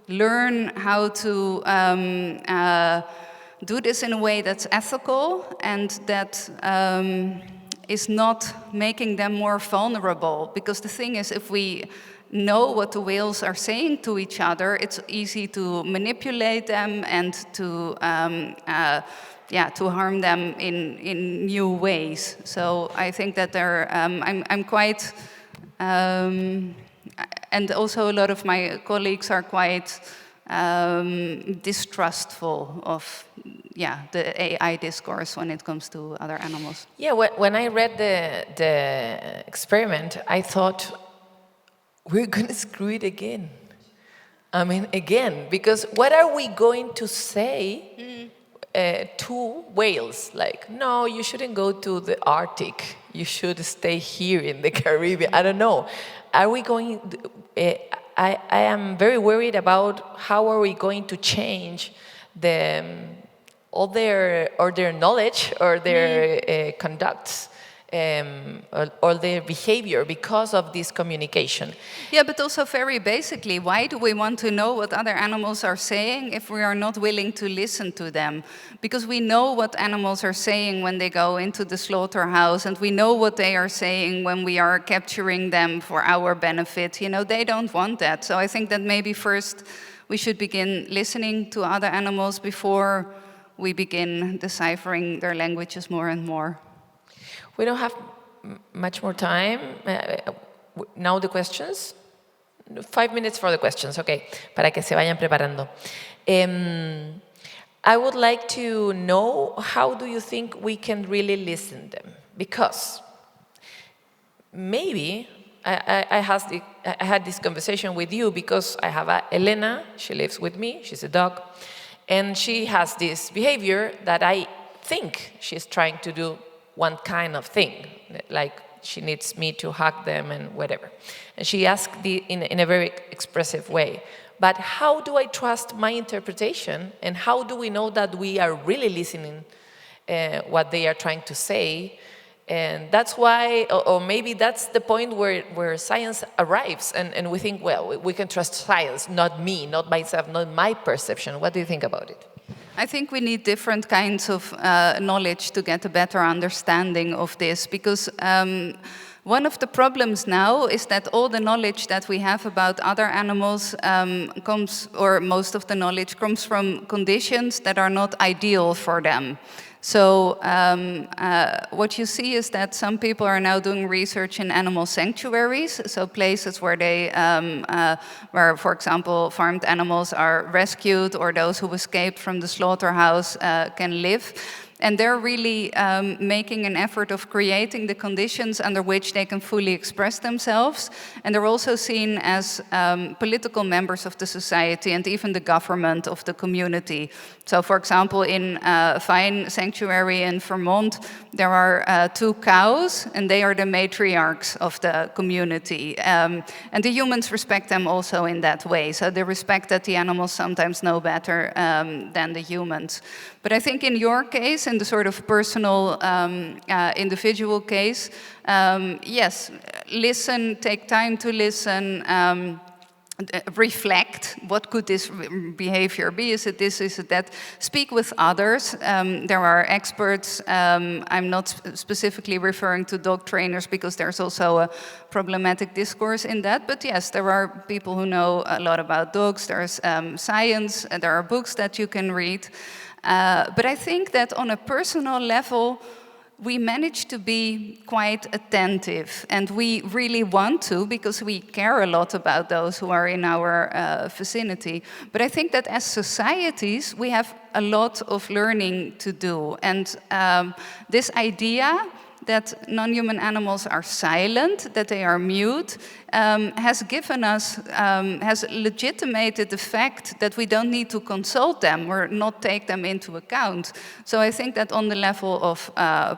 S3: learn how to do this in a way that's ethical and that is not making them more vulnerable. Because the thing is, if we know what the whales are saying to each other, it's easy to manipulate them and to harm them in new ways. So I think that I'm quite, and also a lot of my colleagues are quite distrustful of the AI discourse when it comes to other animals.
S2: Yeah, when I read the experiment, I thought, we're going to screw it again. I mean, again, because what are we going to say to whales? Like, no, you shouldn't go to the Arctic. You should stay here in the Caribbean. I don't know. Are we going... I am very worried about how are we going to change all their knowledge or their conducts or their behavior because of this communication.
S3: Yeah, but also very basically, why do we want to know what other animals are saying if we are not willing to listen to them? Because we know what animals are saying when they go into the slaughterhouse, and we know what they are saying when we are capturing them for our benefit. You know, they don't want that. So I think that maybe first we should begin listening to other animals before we begin deciphering their languages more and more.
S2: We don't have much more time. Now the questions. 5 minutes for the questions, okay, para que se vayan preparando. I would like to know, how do you think we can really listen to them? Because maybe I had this conversation with you because I have Elena, she lives with me, she's a dog, and she has this behavior that I think she's trying to do one kind of thing, like she needs me to hug them and whatever. And she asked in a very expressive way, but how do I trust my interpretation, and how do we know that we are really listening what they are trying to say? And that's why, or maybe that's the point where science arrives, and we think, well, we can trust science, not me, not myself, not my perception. What do you think about it?
S3: I think we need different kinds of knowledge to get a better understanding of this, because one of the problems now is that all the knowledge that we have about other animals most of the knowledge comes from conditions that are not ideal for them. So what you see is that some people are now doing research in animal sanctuaries, so places where where, for example, farmed animals are rescued, or those who escaped from the slaughterhouse can live. And they're really making an effort of creating the conditions under which they can fully express themselves. And they're also seen as political members of the society and even the government of the community. So, for example, in Vine Sanctuary in Vermont, there are 2 cows, and they are the matriarchs of the community. And the humans respect them also in that way. So they respect that the animals sometimes know better than the humans. But I think in your case, in the sort of personal, individual case, yes, listen, take time to listen, reflect, what could this behavior be? Is it this, is it that? Speak with others. There are experts. I'm not specifically referring to dog trainers because there's also a problematic discourse in that. But yes, there are people who know a lot about dogs. There's science, there are books that you can read. But I think that on a personal level, we manage to be quite attentive, and we really want to because we care a lot about those who are in our vicinity. But I think that as societies, we have a lot of learning to do. And this idea that non-human animals are silent, that they are mute, has given us, has legitimated the fact that we don't need to consult them or not take them into account. So I think that on the level of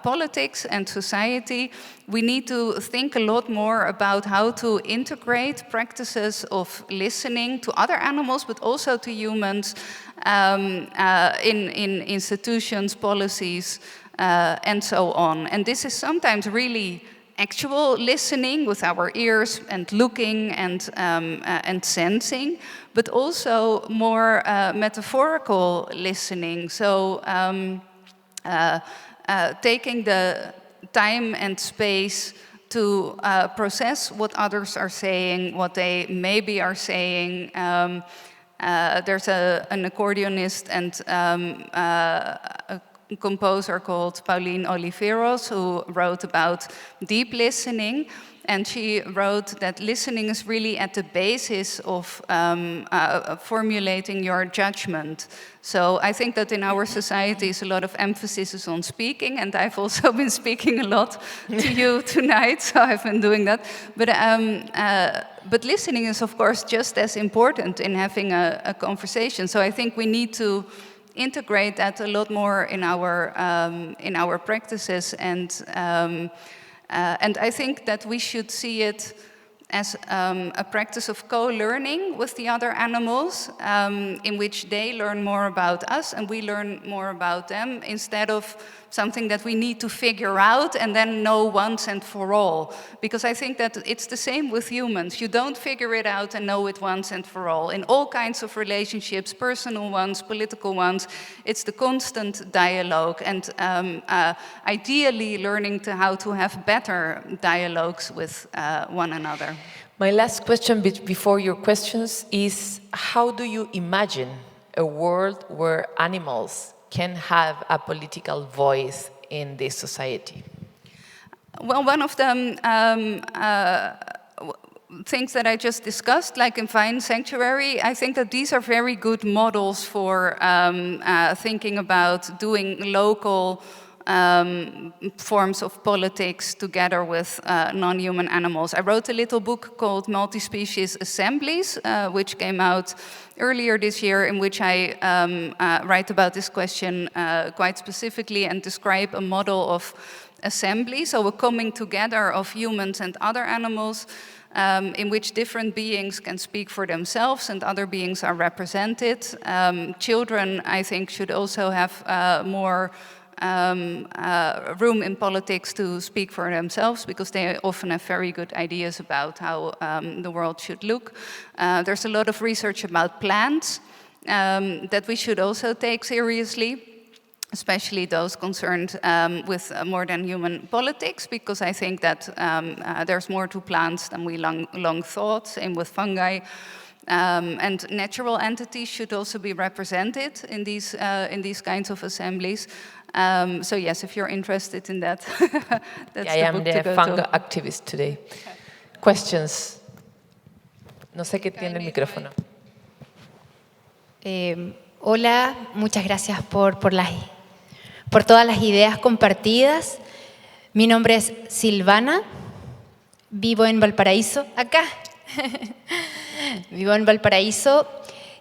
S3: politics and society, we need to think a lot more about how to integrate practices of listening to other animals, but also to humans in institutions, policies, and so on. And this is sometimes really actual listening with our ears and looking and sensing, but also more metaphorical listening. So taking the time and space to process what others are saying, what they maybe are saying. There's an accordionist and a composer called Pauline Oliveros who wrote about deep listening, and she wrote that listening is really at the basis of formulating your judgment. So I think that in our societies a lot of emphasis is on speaking, and I've also been speaking a lot to you tonight, so I've been doing that. But listening is of course just as important in having a conversation. So I think we need to integrate that a lot more in our practices, and I think that we should see it as a practice of co-learning with the other animals, in which they learn more about us and we learn more about them, instead of something that we need to figure out and then know once and for all. Because I think that it's the same with humans. You don't figure it out and know it once and for all. In all kinds of relationships, personal ones, political ones, it's the constant dialogue, and ideally learning how to have better dialogues with one another.
S2: My last question before your questions is, how do you imagine a world where animals can have a political voice in this society?
S3: Well, one of the things that I just discussed, like in Vine Sanctuary, I think that these are very good models for thinking about doing local forms of politics together with non-human animals. I wrote a little book called Multi-Species Assemblies, which came out earlier this year, in which I write about this question quite specifically and describe a model of assembly, so a coming together of humans and other animals, in which different beings can speak for themselves and other beings are represented. Children, I think, should also have more room in politics to speak for themselves, because they often have very good ideas about how the world should look. There's a lot of research about plants that we should also take seriously, especially those concerned with more than human politics, because I think that there's more to plants than we long thought. Same with fungi. And natural entities should also be represented in these kinds of assemblies. So yes, if you're interested in that, that's
S2: I am the fungi activist today. Questions? No sé qué tiene el micrófono.
S4: Hola, muchas gracias por todas las ideas compartidas. Mi nombre es Silvana, vivo en Valparaíso, acá. Vivo en Valparaíso.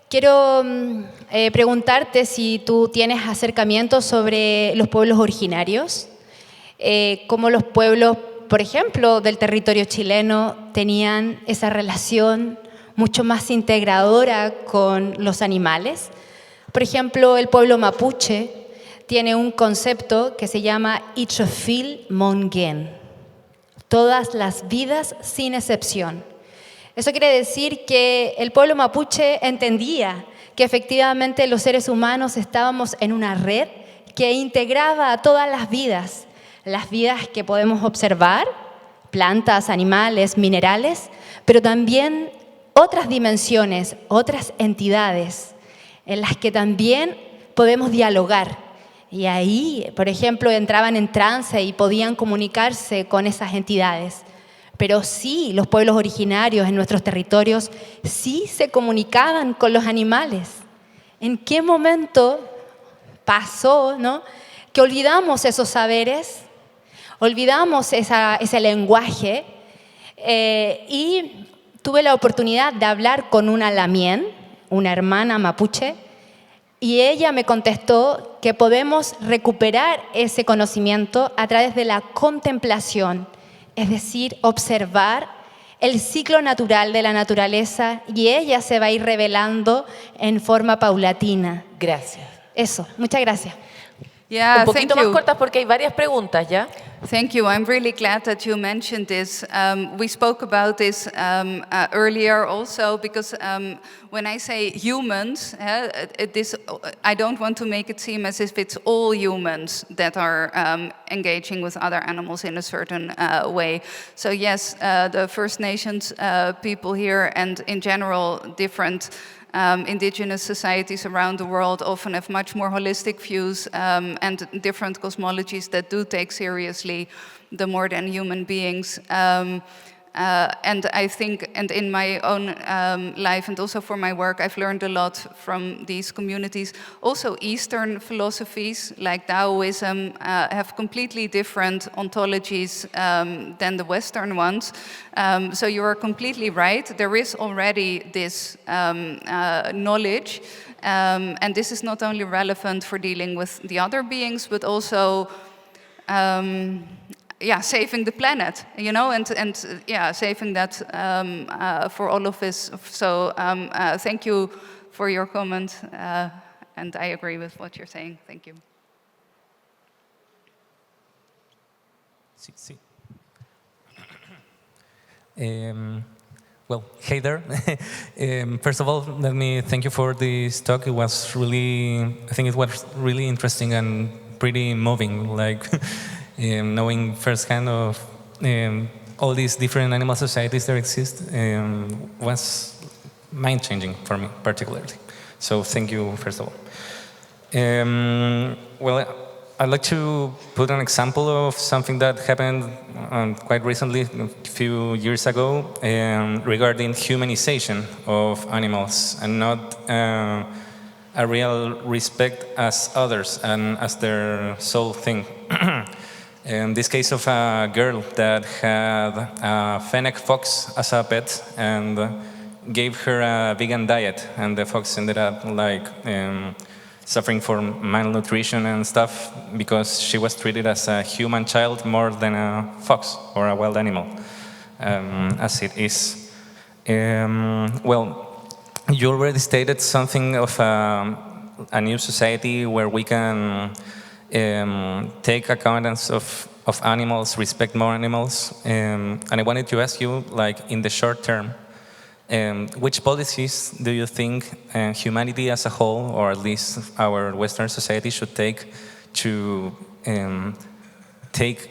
S4: Quiero preguntarte si tú tienes acercamientos sobre los pueblos originarios, cómo los pueblos, por ejemplo, del territorio chileno tenían esa relación mucho más integradora con los animales. Por ejemplo, el pueblo mapuche tiene un concepto que se llama Ichofil Mongen, todas las vidas sin excepción. Eso quiere decir que el pueblo mapuche entendía que efectivamente los seres humanos estábamos en una red que integraba a todas las vidas que podemos observar, plantas, animales, minerales, pero también otras dimensiones, otras entidades en las que también podemos dialogar. Y ahí, por ejemplo, entraban en trance y podían comunicarse con esas entidades. Pero sí, los pueblos originarios en nuestros territorios sí se comunicaban con los animales. ¿En qué momento pasó, ¿no?, que olvidamos esos saberes? Olvidamos ese lenguaje y tuve la oportunidad de hablar con una lamien, una hermana mapuche, y ella me contestó que podemos recuperar ese conocimiento a través de la contemplación, es decir, observar el ciclo natural de la naturaleza y ella se va a ir revelando en forma paulatina.
S2: Gracias.
S4: Eso, muchas gracias.
S3: Yeah,
S2: Un poquito
S3: thank
S2: más
S3: you.
S2: cortas porque hay varias preguntas, ¿ya?
S3: Thank you. I'm really glad that you mentioned this. We spoke about this earlier also because when I say humans, I don't want to make it seem as if it's all humans that are engaging with other animals in a certain way. So yes, the First Nations people here and in general different indigenous societies around the world often have much more holistic views and different cosmologies that do take seriously the more than human beings. And I think, and in my own life and also for my work, I've learned a lot from these communities. Also, Eastern philosophies like Taoism have completely different ontologies than the Western ones. So you are completely right. There is already this knowledge. And this is not only relevant for dealing with the other beings, but also saving the planet, you know, and saving that for all of us. So thank you for your comment, and I agree with what you're saying. Thank you.
S5: Sí. Well, hey there. First of all, let me thank you for this talk. It was I think it was really interesting and pretty moving, like knowing firsthand of all these different animal societies that exist was mind-changing for me, particularly. So thank you, first of all. Well, I'd like to put an example of something that happened quite recently, a few years ago, regarding humanization of animals and not a real respect as others and as their sole thing. In this case of a girl that had a fennec fox as a pet and gave her a vegan diet, and the fox ended up suffering from malnutrition and stuff because she was treated as a human child more than a fox or a wild animal, as it is. Well, you already stated something of a new society where we can take accountance of animals, respect more animals, and I wanted to ask you, like, in the short term, which policies do you think humanity as a whole, or at least our Western society, should take to take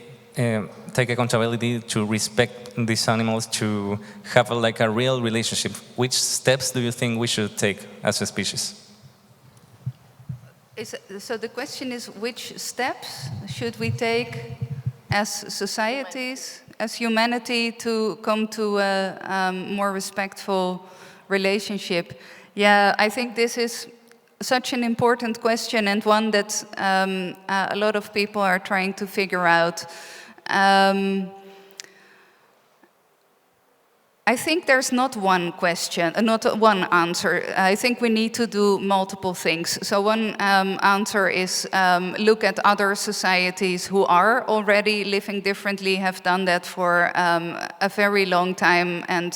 S5: accountability to respect these animals, to have a real relationship? Which steps do you think we should take as a species?
S3: So the question is, which steps should we take as societies, as humanity, to come to a more respectful relationship? Yeah, I think this is such an important question and one that a lot of people are trying to figure out. I think there's not one question, not one answer. I think we need to do multiple things. So one answer is look at other societies who are already living differently, have done that for a very long time, and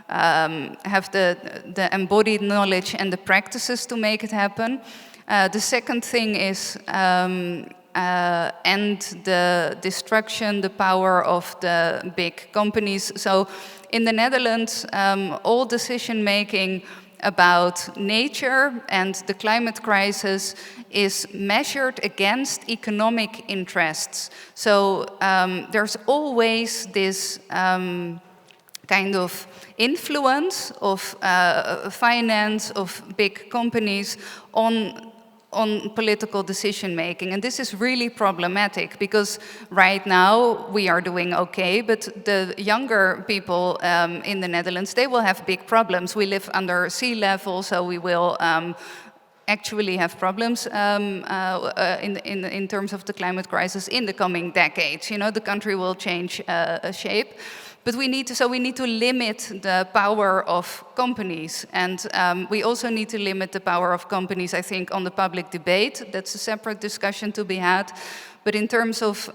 S3: have the embodied knowledge and the practices to make it happen. The second thing is end the destruction, the power of the big companies. So in the Netherlands, all decision-making about nature and the climate crisis is measured against economic interests. So there's always this kind of influence of finance, of big companies on political decision-making. And this is really problematic because right now we are doing okay, but the younger people in the Netherlands, they will have big problems. We live under sea level, so we will actually have problems in terms of the climate crisis in the coming decades. You know, the country will change shape. But we need to limit the power of companies, and we also need to limit the power of companies, I think, on the public debate. That's a separate discussion to be had. But in terms of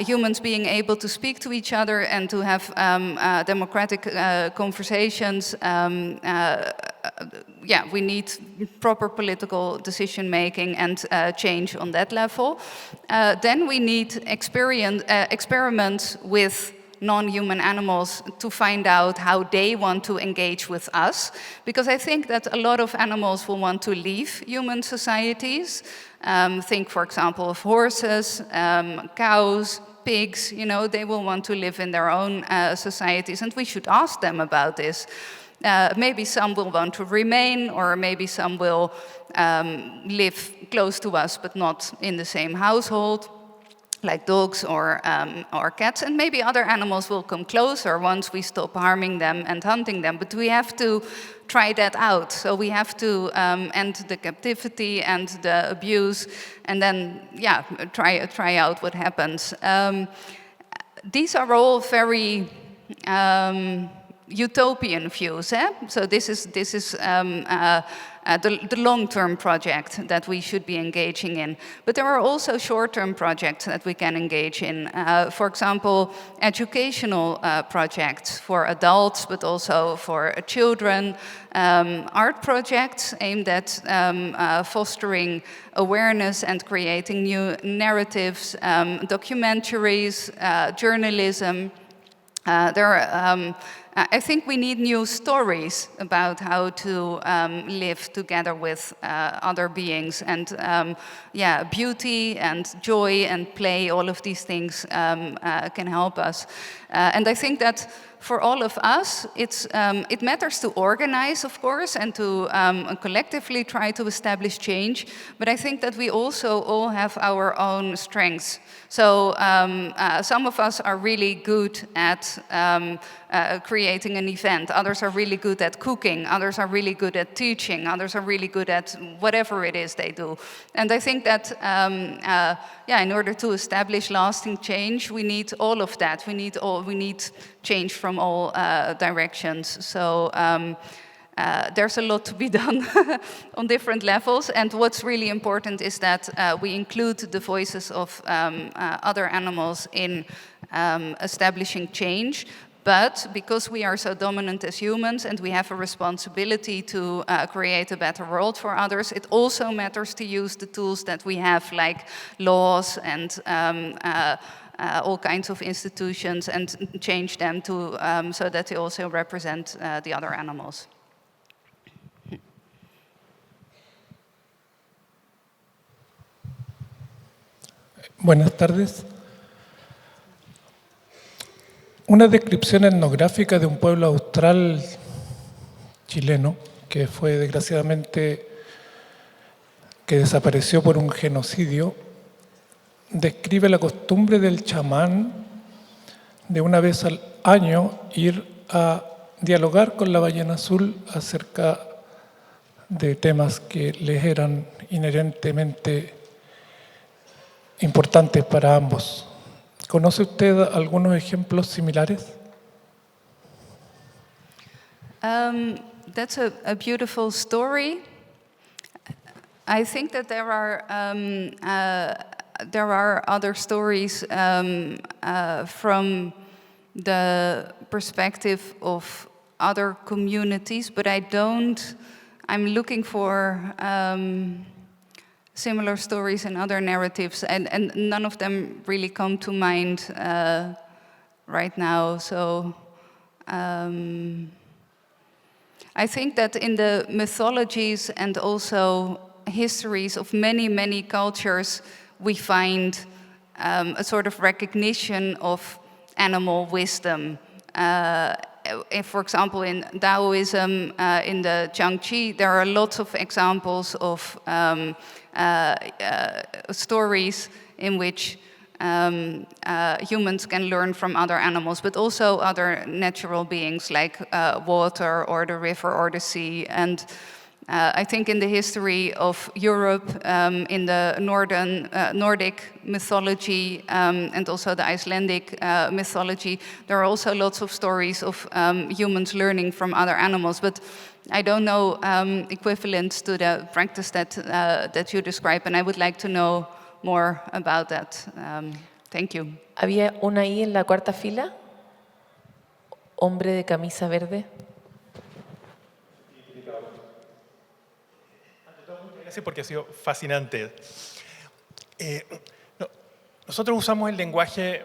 S3: humans being able to speak to each other and to have democratic conversations, we need proper political decision making and change on that level. Then we need experiments with non-human animals to find out how they want to engage with us, because I think that a lot of animals will want to leave human societies. Think, for example, of horses, cows, pigs. You know, they will want to live in their own societies, and we should ask them about this. Maybe some will want to remain, or maybe some will live close to us but not in the same household, like dogs or cats, and maybe other animals will come closer once we stop harming them and hunting them. But we have to try that out. So we have to end the captivity and the abuse, and then try out what happens. These are all very utopian views. So this is the long-term project that we should be engaging in. But there are also short-term projects that we can engage in. For example, educational projects for adults, but also for children. Art projects aimed at fostering awareness and creating new narratives. Documentaries, journalism. I think we need new stories about how to live together with other beings, and beauty and joy and play, all of these things can help us. And I think that for all of us, it matters to organize, of course, and to collectively try to establish change. But I think that we also all have our own strengths. So some of us are really good at creating an event. Others are really good at cooking. Others are really good at teaching. Others are really good at whatever it is they do. And I think that, in order to establish lasting change, we need all of that. We need change from all directions. So there's a lot to be done on different levels. And what's really important is that we include the voices of other animals in establishing change. But because we are so dominant as humans and we have a responsibility to create a better world for others, it also matters to use the tools that we have, like laws and all kinds of institutions, and change them to so that they also represent the other animals.
S6: Buenas tardes. Una descripción etnográfica de un pueblo austral chileno que fue desgraciadamente que desapareció por un genocidio describe la costumbre del chamán de una vez al año ir a dialogar con la ballena azul acerca de temas que les eran inherentemente importantes para ambos. ¿Conoce usted algunos ejemplos similares?
S3: That's a beautiful story. I think that there are other stories from the perspective of other communities, but I'm looking for similar stories and other narratives, and none of them really come to mind right now. So I think that in the mythologies and also histories of many, many cultures, we find a sort of recognition of animal wisdom. For example, in Taoism, in the Jiangqi, there are lots of examples of stories in which humans can learn from other animals, but also other natural beings like water or the river or the sea. And I think in the history of Europe, in the Nordic mythology, and also the Icelandic mythology, there are also lots of stories of humans learning from other animals. But I don't know equivalents to the practice that you describe, and I would like to know more about that. Thank you.
S2: Había una ahí en la cuarta fila. Hombre de camisa verde.
S7: Gracias porque ha sido fascinante. Nosotros usamos el lenguaje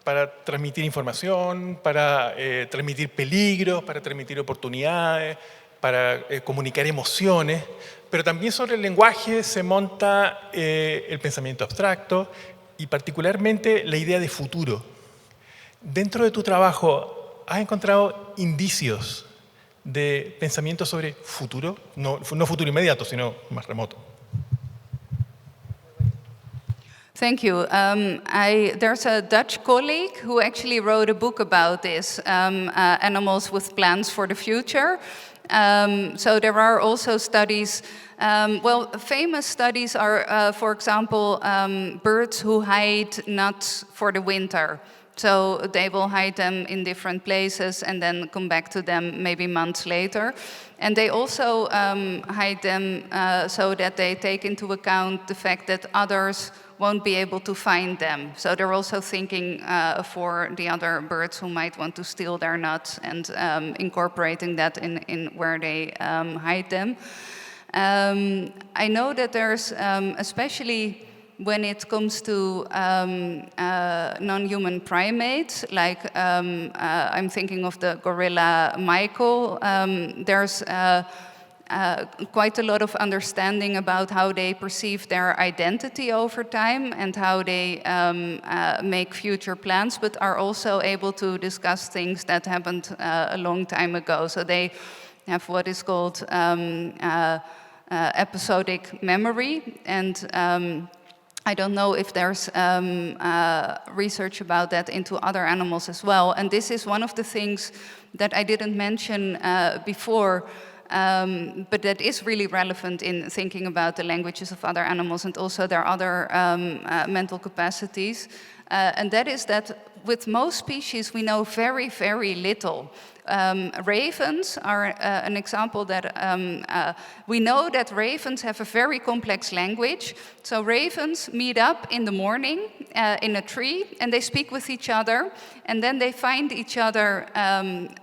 S7: para transmitir información, para transmitir peligros, para transmitir oportunidades, para comunicar emociones, pero también sobre el lenguaje se monta el pensamiento abstracto y particularmente la idea de futuro. Dentro de tu trabajo, ¿has encontrado indicios de pensamiento sobre futuro? No futuro inmediato, sino más remoto.
S3: Thank you. There's a Dutch colleague who actually wrote a book about this, animals with plans for the future. So there are also studies, famous studies are, for example, birds who hide nuts for the winter. So they will hide them in different places and then come back to them maybe months later. And they also hide them so that they take into account the fact that others won't be able to find them. So they're also thinking for the other birds who might want to steal their nuts and incorporating that in where they hide them. I know that there's, especially when it comes to non-human primates, like I'm thinking of the gorilla Michael, there's quite a lot of understanding about how they perceive their identity over time and how they make future plans, but are also able to discuss things that happened a long time ago. So they have what is called episodic memory, and I don't know if there's research about that into other animals as well. And this is one of the things that I didn't mention before, but that is really relevant in thinking about the languages of other animals and also their other mental capacities. And that is that with most species we know very, very little. Ravens are an example that we know that ravens have a very complex language. So ravens meet up in the morning in a tree and they speak with each other, and then they find each other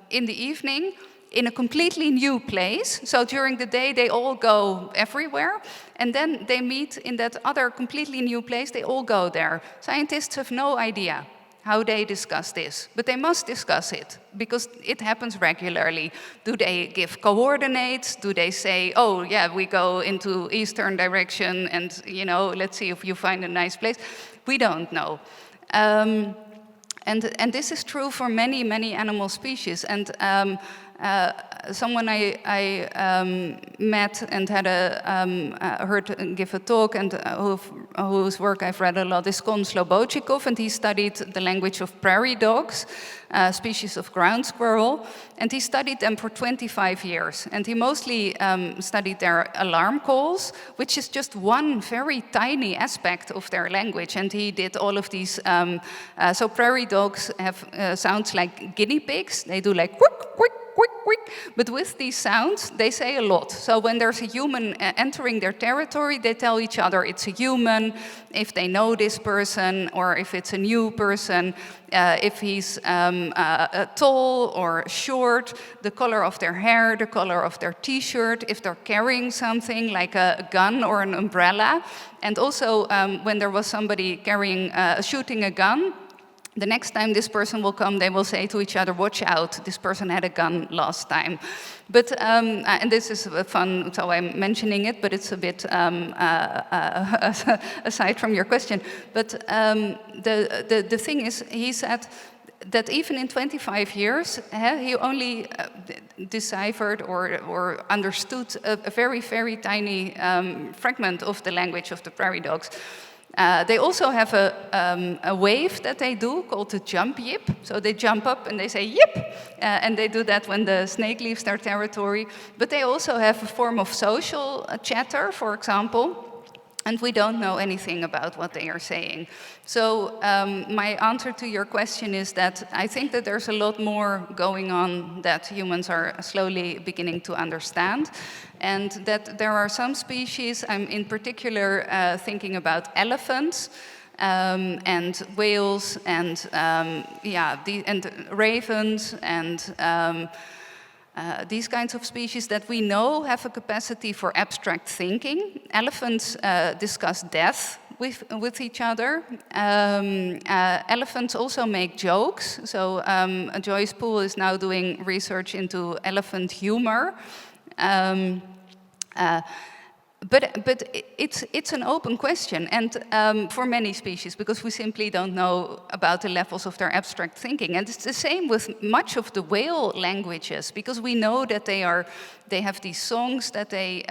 S3: in the evening in a completely new place. So during the day they all go everywhere, and then they meet in that other completely new place, they all go there. Scientists have no idea how they discuss this, but they must discuss it because it happens regularly. Do they give coordinates? Do they say, oh yeah, we go into eastern direction and let's see if you find a nice place? We don't know. And this is true for many, many animal species. And someone I met and had heard give a talk, and whose work I've read a lot, is Kon Slobodchikov, and he studied the language of prairie dogs, species of ground squirrel, and he studied them for 25 years. And he mostly studied their alarm calls, which is just one very tiny aspect of their language. And he did all of these, so prairie dogs have sounds like guinea pigs. They do like quick, quick, quick, quick. But with these sounds, they say a lot. So when there's a human entering their territory, they tell each other it's a human, if they know this person, or if it's a new person, if he's tall or short, the color of their hair, the color of their t-shirt, if they're carrying something like a gun or an umbrella. And also when there was somebody shooting a gun, the next time this person will come, they will say to each other, watch out, this person had a gun last time. But, and this is fun, so I'm mentioning it, but it's a bit aside from your question. But the thing is, he said that even in 25 years, he only deciphered or understood a very, very tiny fragment of the language of the prairie dogs. They also have a wave that they do called the jump yip. So they jump up and they say yip, and they do that when the snake leaves their territory. But they also have a form of social chatter, for example, and we don't know anything about what they are saying. So my answer to your question is that I think that there's a lot more going on that humans are slowly beginning to understand, and that there are some species, I'm in particular thinking about elephants, and whales, and and ravens, and these kinds of species that we know have a capacity for abstract thinking. Elephants discuss death with each other. Elephants also make jokes. So Joyce Poole is now doing research into elephant humor. But it's an open question, and for many species, because we simply don't know about the levels of their abstract thinking. And it's the same with much of the whale languages, because we know that they have these songs that they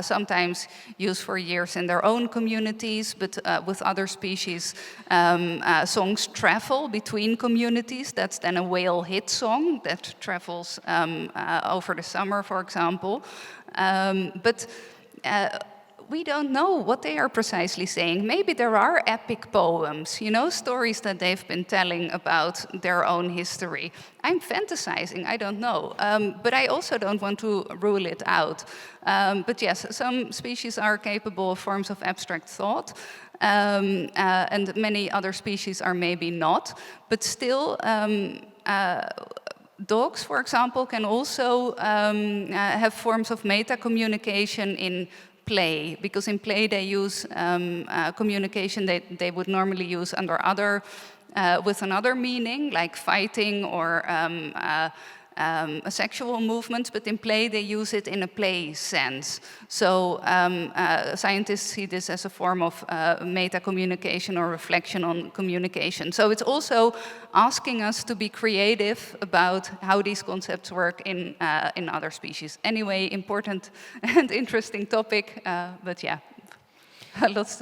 S3: sometimes use for years in their own communities, but with other species, songs travel between communities. That's then a whale hit song that travels over the summer, for example. But we don't know what they are precisely saying. Maybe there are epic poems, stories that they've been telling about their own history. I'm fantasizing, I don't know. But I also don't want to rule it out. But yes, some species are capable of forms of abstract thought. And many other species are maybe not. But still, dogs, for example, can also have forms of meta-communication in play, because in play they use communication that they would normally use with another meaning, like fighting or a sexual movement, but in play they use it in a play sense. So scientists see this as a form of meta-communication or reflection on communication. So it's also asking us to be creative about how these concepts work in other species. Anyway, important and interesting topic, but yeah.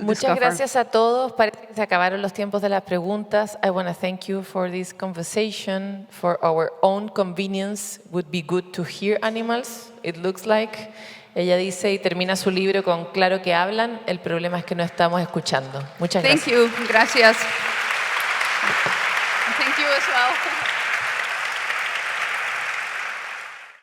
S2: Muchas gracias a todos. Parece que se acabaron los tiempos de las preguntas. I want to thank you for this conversation. For our own convenience, would be good to hear animals, it looks like. Ella dice y termina su libro con claro que hablan, el problema es que no estamos escuchando. Muchas gracias.
S3: Thank you. Gracias. Thank you as well.